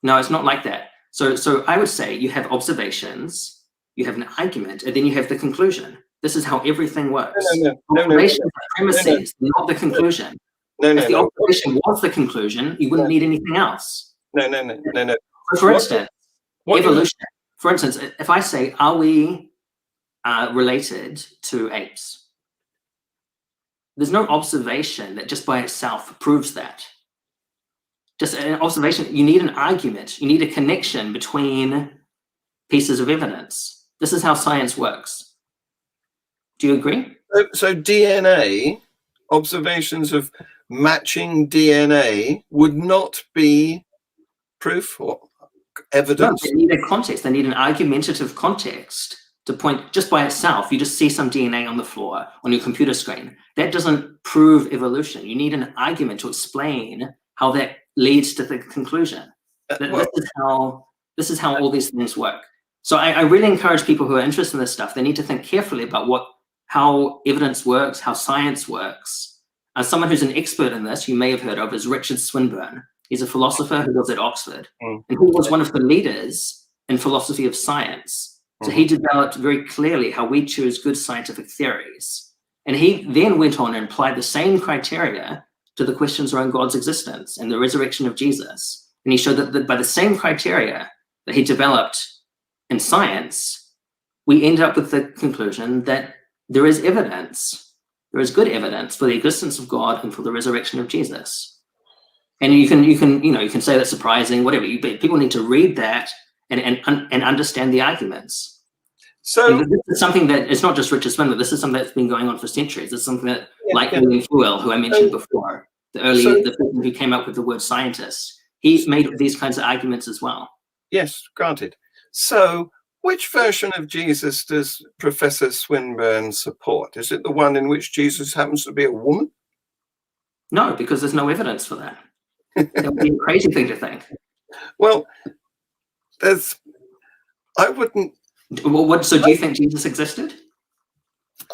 Speaker 2: No, it's not like that. So I would say you have observations, you have an argument, and then you have the conclusion. This is how everything works.
Speaker 1: No.
Speaker 2: Observations are premises, not the conclusion. If the observation was the conclusion, you wouldn't need anything else.
Speaker 1: No.
Speaker 2: For instance, evolution. For instance, if I say, are we related to apes? There's no observation that just by itself proves that. Just an observation, you need an argument. You need a connection between pieces of evidence. This is how science works. Do you agree?
Speaker 1: So DNA, observations of matching DNA would not be proof or evidence?
Speaker 2: No, they need a context. They need an argumentative context to point. Just by itself, you just see some DNA on the floor on your computer screen. That doesn't prove evolution. You need an argument to explain how that leads to the conclusion. This is how all these things work. So I really encourage people who are interested in this stuff, they need to think carefully about how evidence works, how science works. Someone who's an expert in this, you may have heard of, is Richard Swinburne. He's a philosopher who lives at Oxford, and he was one of the leaders in philosophy of science. So he developed very clearly how we choose good scientific theories. And he then went on and applied the same criteria to the questions around God's existence and the resurrection of Jesus. And he showed that by the same criteria that he developed in science, we end up with the conclusion that there is evidence, there is good evidence for the existence of God and for the resurrection of Jesus. And you can say that's surprising, whatever. People need to read that and understand the arguments. So this is something that it's not just Richard Swinburne. This is something that's been going on for centuries. It's something that, William Whewell, who I mentioned before, the person who came up with the word scientist, he made these kinds of arguments as well.
Speaker 1: Yes, granted. So which version of Jesus does Professor Swinburne support? Is it the one in which Jesus happens to be a woman?
Speaker 2: No, because there's no evidence for that. That would be a crazy thing to think.
Speaker 1: Well, I wouldn't.
Speaker 2: So do you think Jesus existed?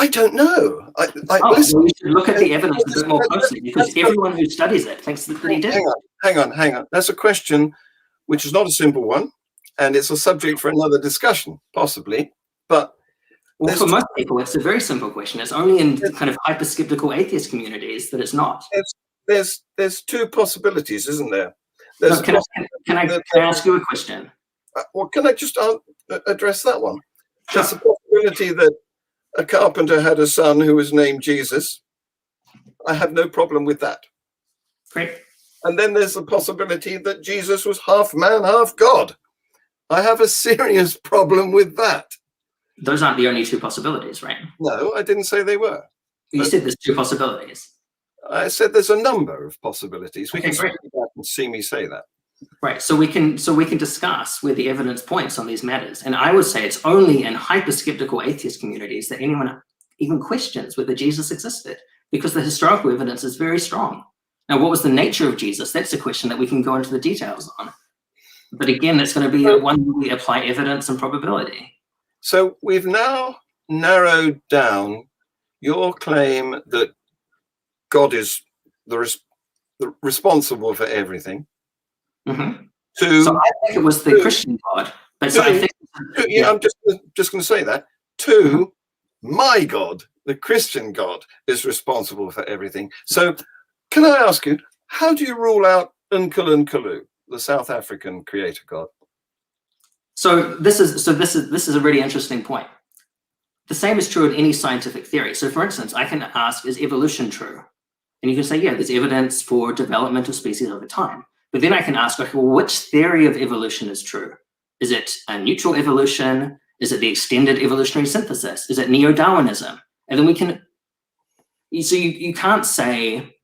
Speaker 1: I don't know. Listen,
Speaker 2: Well, you should look at the evidence a bit more closely, because everyone who studies it thinks that he did.
Speaker 1: Hang on. That's a question which is not a simple one, and it's a subject for another discussion, possibly. But
Speaker 2: well, for most people, it's a very simple question. It's only in kind of hyper-skeptical atheist communities that it's not.
Speaker 1: There's two possibilities, isn't there?
Speaker 2: Can I ask you a question?
Speaker 1: Well, can I just address that one?
Speaker 2: Sure.
Speaker 1: There's a possibility that a carpenter had a son who was named Jesus. I have no problem with that.
Speaker 2: Great.
Speaker 1: And then there's the possibility that Jesus was half man, half God. I have a serious problem with that.
Speaker 2: Those aren't the only two possibilities, right?
Speaker 1: No, I didn't say they were.
Speaker 2: You said there's two possibilities.
Speaker 1: I said there's a number of possibilities. We
Speaker 2: Okay,
Speaker 1: can
Speaker 2: great.
Speaker 1: go back and see me say that.
Speaker 2: Right. So we can discuss where the evidence points on these matters. And I would say it's only in hyper-skeptical atheist communities that anyone even questions whether Jesus existed, because the historical evidence is very strong. Now, what was the nature of Jesus? That's a question that we can go into the details on. But again, it's going to be one where we apply evidence and probability.
Speaker 1: So we've now narrowed down your claim that God is the responsible for everything.
Speaker 2: Mm-hmm. So I think it was the Christian God. But so I think,
Speaker 1: I'm just going to say that. Two, my God, the Christian God, is responsible for everything. So can I ask you, how do you rule out Nkulunqulu, the South African creator God?
Speaker 2: So this is a really interesting point. The same is true in any scientific theory. So for instance, I can ask, is evolution true? And you can say, yeah, there's evidence for development of species over time. But then I can ask, okay, well, which theory of evolution is true? Is it a neutral evolution? Is it the extended evolutionary synthesis? Is it neo-Darwinism? And then we can, so you can't say,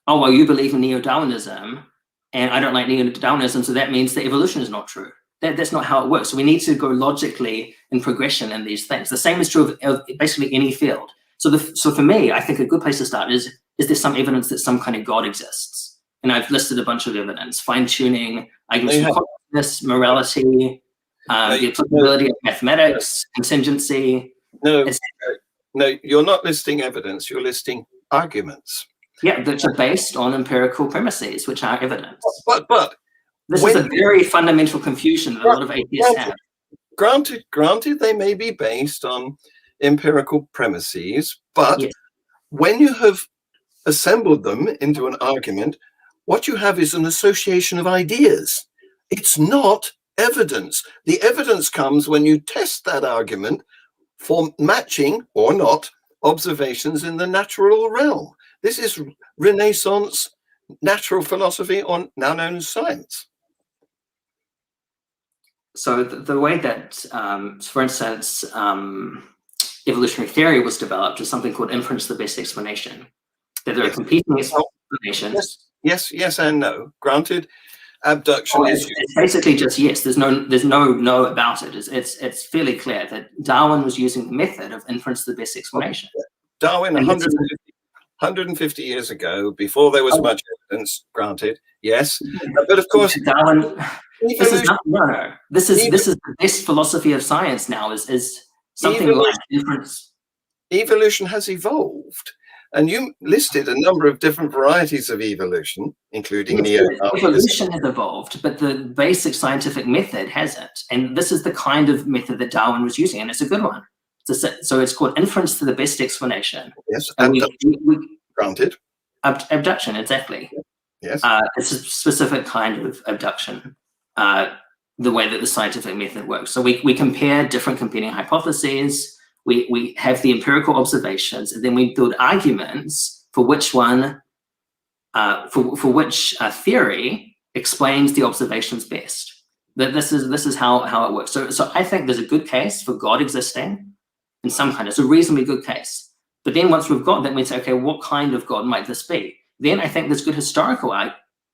Speaker 2: oh, well, you believe in neo-Darwinism and I don't like neo-Darwinism, so that means that evolution is not true. That's not how it works. So we need to go logically in progression in these things. The same is true of basically any field. So for me, I think a good place to start is there some evidence that some kind of God exists? And I've listed a bunch of evidence: fine-tuning, arguments for consciousness, morality, the applicability of mathematics, contingency.
Speaker 1: No, you're not listing evidence. You're listing arguments.
Speaker 2: Yeah, that are based on empirical premises, which are evidence.
Speaker 1: But
Speaker 2: this is a very fundamental confusion that a lot of atheists have.
Speaker 1: Granted, they may be based on empirical premises, but when you have assembled them into an argument, what you have is an association of ideas. It's not evidence. The evidence comes when you test that argument for matching or not observations in the natural realm. This is Renaissance natural philosophy, or now known as science.
Speaker 2: So the way that, for instance, evolutionary theory was developed is something called inference to the best explanation. That there are competing explanations.
Speaker 1: Yes, and no. Granted, abduction is
Speaker 2: it's basically just yes. There's no about it. It's fairly clear that Darwin was using the method of inference to the best explanation.
Speaker 1: Darwin, 150 years ago, before there was much evidence. Granted, yes, but of course,
Speaker 2: Darwin. This is the best philosophy of science now. Is something like inference.
Speaker 1: Evolution has evolved. And you listed a number of different varieties of evolution, including
Speaker 2: evolution has evolved, but the basic scientific method hasn't. And this is the kind of method that Darwin was using, and it's a good one. So it's called inference to the best explanation.
Speaker 1: Yes,
Speaker 2: granted. Abduction, exactly.
Speaker 1: Yes.
Speaker 2: It's a specific kind of abduction, the way that the scientific method works. So we compare different competing hypotheses. We have the empirical observations, and then we build arguments for which one, for which theory explains the observations best. That this is how it works. So I think there's a good case for God existing in some kind. It's a reasonably good case. But then once we've got that, we say, okay, what kind of God might this be? Then I think there's good historical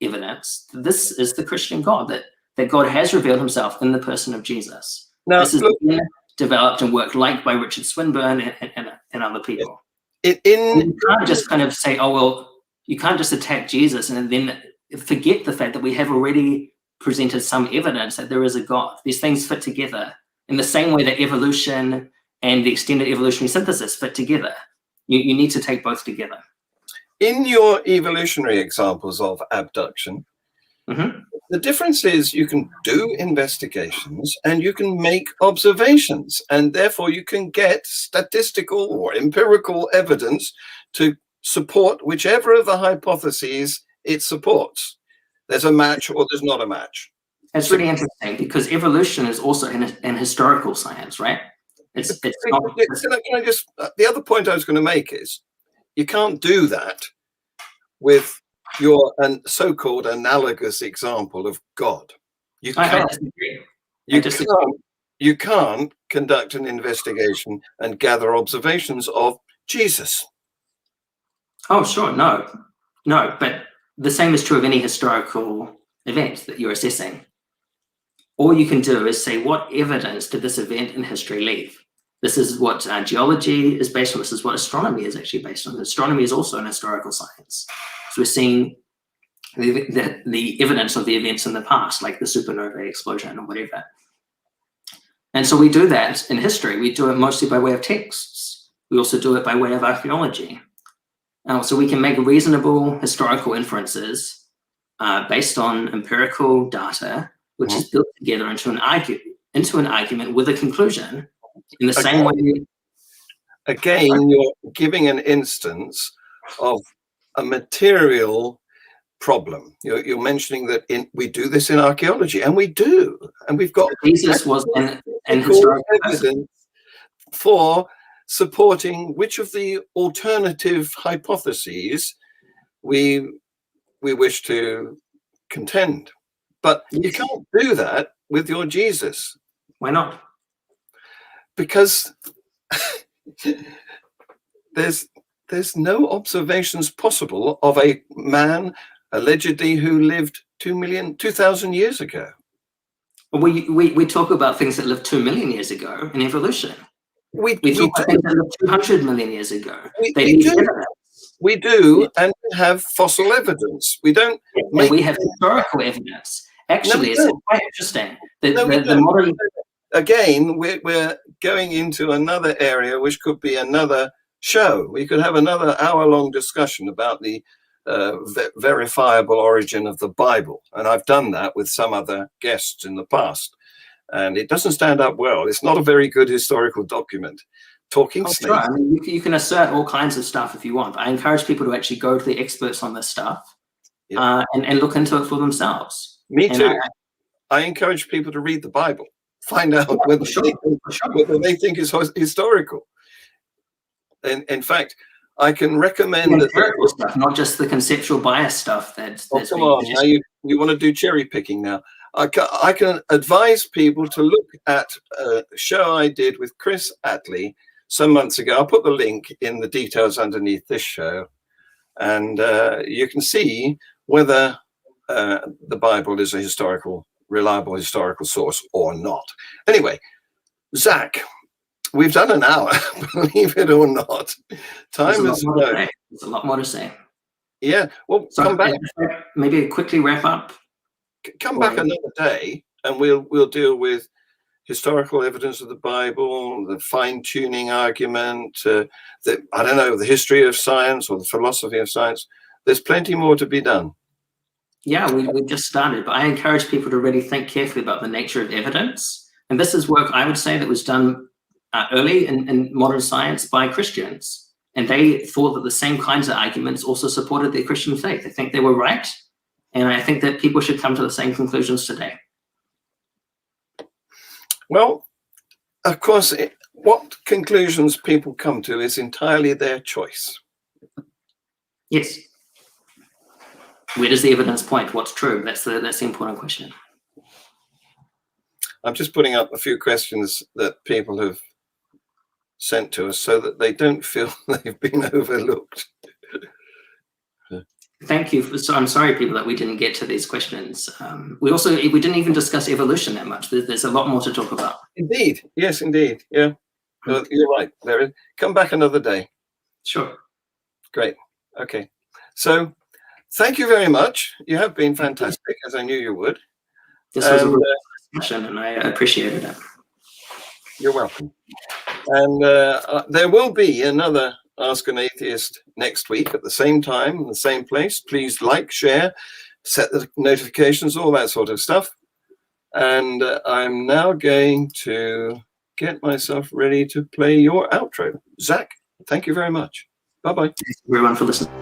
Speaker 2: evidence that this is the Christian God, that God has revealed himself in the person of Jesus. Now, this is developed and worked like by Richard Swinburne and other people. You can't just kind of say, oh, well, you can't just attack Jesus and then forget the fact that we have already presented some evidence that there is a God. These things fit together in the same way that evolution and the extended evolutionary synthesis fit together. You need to take both together.
Speaker 1: In your evolutionary examples of abduction, the difference is you can do investigations and you can make observations, and therefore you can get statistical or empirical evidence to support whichever of the hypotheses it supports. There's a match or there's not a match.
Speaker 2: It's really interesting because evolution is also an historical science, right? It's not.
Speaker 1: Can I just, the other point I was going to make is you can't do that with your so-called analogous example of God. You can't. You can't conduct an investigation and gather observations of Jesus.
Speaker 2: Oh, sure, no, but the same is true of any historical event that you're assessing. All you can do is say, what evidence did this event in history leave? This is what geology is based on. This is what astronomy is actually based on. Astronomy is also an historical science. So we're seeing the evidence of the events in the past, like the supernova explosion or whatever. And so we do that in history. We do it mostly by way of texts. We also do it by way of archaeology. So we can make reasonable historical inferences based on empirical data, which is built together into an argument with a conclusion in the same way.
Speaker 1: Again, you're giving an instance of a material problem. You're mentioning that we do this in archaeology, and we do, and we've got
Speaker 2: Jesus was an historical
Speaker 1: evidence for supporting which of the alternative hypotheses we wish to contend. But you can't do that with your Jesus.
Speaker 2: Why not?
Speaker 1: Because there's no observations possible of a man allegedly who lived 2,000 years ago.
Speaker 2: We talk about things that lived 2 million years ago in evolution. We talk about things that lived 200 million years ago.
Speaker 1: We do, and we have fossil evidence. We don't.
Speaker 2: We have historical evidence. Actually, it's quite interesting. The modern.
Speaker 1: Again, we're going into another area, which could be another show. We could have another hour-long discussion about the verifiable origin of the Bible, and I've done that with some other guests in the past, and it doesn't stand up well. It's not a very good historical document. Talking snakes.
Speaker 2: Sure. I mean, you can assert all kinds of stuff if you want. I encourage people to actually go to the experts on this stuff and look into it for themselves.
Speaker 1: Me too. I encourage people to read the Bible, find out whether they think it's historical. And in fact, I can recommend that
Speaker 2: stuff, not just the conceptual bias stuff.
Speaker 1: Come on, now you want to do cherry picking now. I can advise people to look at a show I did with Chris Attlee some months ago. I'll put the link in the details underneath this show, and you can see whether the Bible is a reliable historical source or not. Anyway, Zach, we've done an hour, believe it or not. Time is low.
Speaker 2: There's a lot more to say.
Speaker 1: Yeah, well, so come back.
Speaker 2: Maybe quickly wrap up.
Speaker 1: Come back another day, and we'll deal with historical evidence of the Bible, the fine-tuning argument, the history of science or the philosophy of science. There's plenty more to be done.
Speaker 2: Yeah, we just started, but I encourage people to really think carefully about the nature of evidence. And this is work, I would say, that was done early in modern science by Christians. And they thought that the same kinds of arguments also supported their Christian faith. They think they were right. And I think that people should come to the same conclusions today. Well,
Speaker 1: of course, what conclusions people come to is entirely their choice.
Speaker 2: Yes. Where does the evidence point? What's true? That's the important question.
Speaker 1: I'm just putting up a few questions that people have sent to us so that they don't feel they've been overlooked.
Speaker 2: Thank you. I'm sorry, people, that we didn't get to these questions. We didn't even discuss evolution that much. There's a lot more to talk about.
Speaker 1: Indeed. Yes, indeed. Yeah. You're right, Larry. Come back another day.
Speaker 2: Sure.
Speaker 1: Great. Okay. So thank you very much. You have been fantastic, as I knew you would.
Speaker 2: This was a good discussion, and I appreciated it.
Speaker 1: You're welcome. And there will be another Ask an Atheist next week at the same time, in the same place. Please like, share, set the notifications, all that sort of stuff. And I'm now going to get myself ready to play your outro. Zach, thank you very much. Bye-bye.
Speaker 2: Thanks everyone for listening.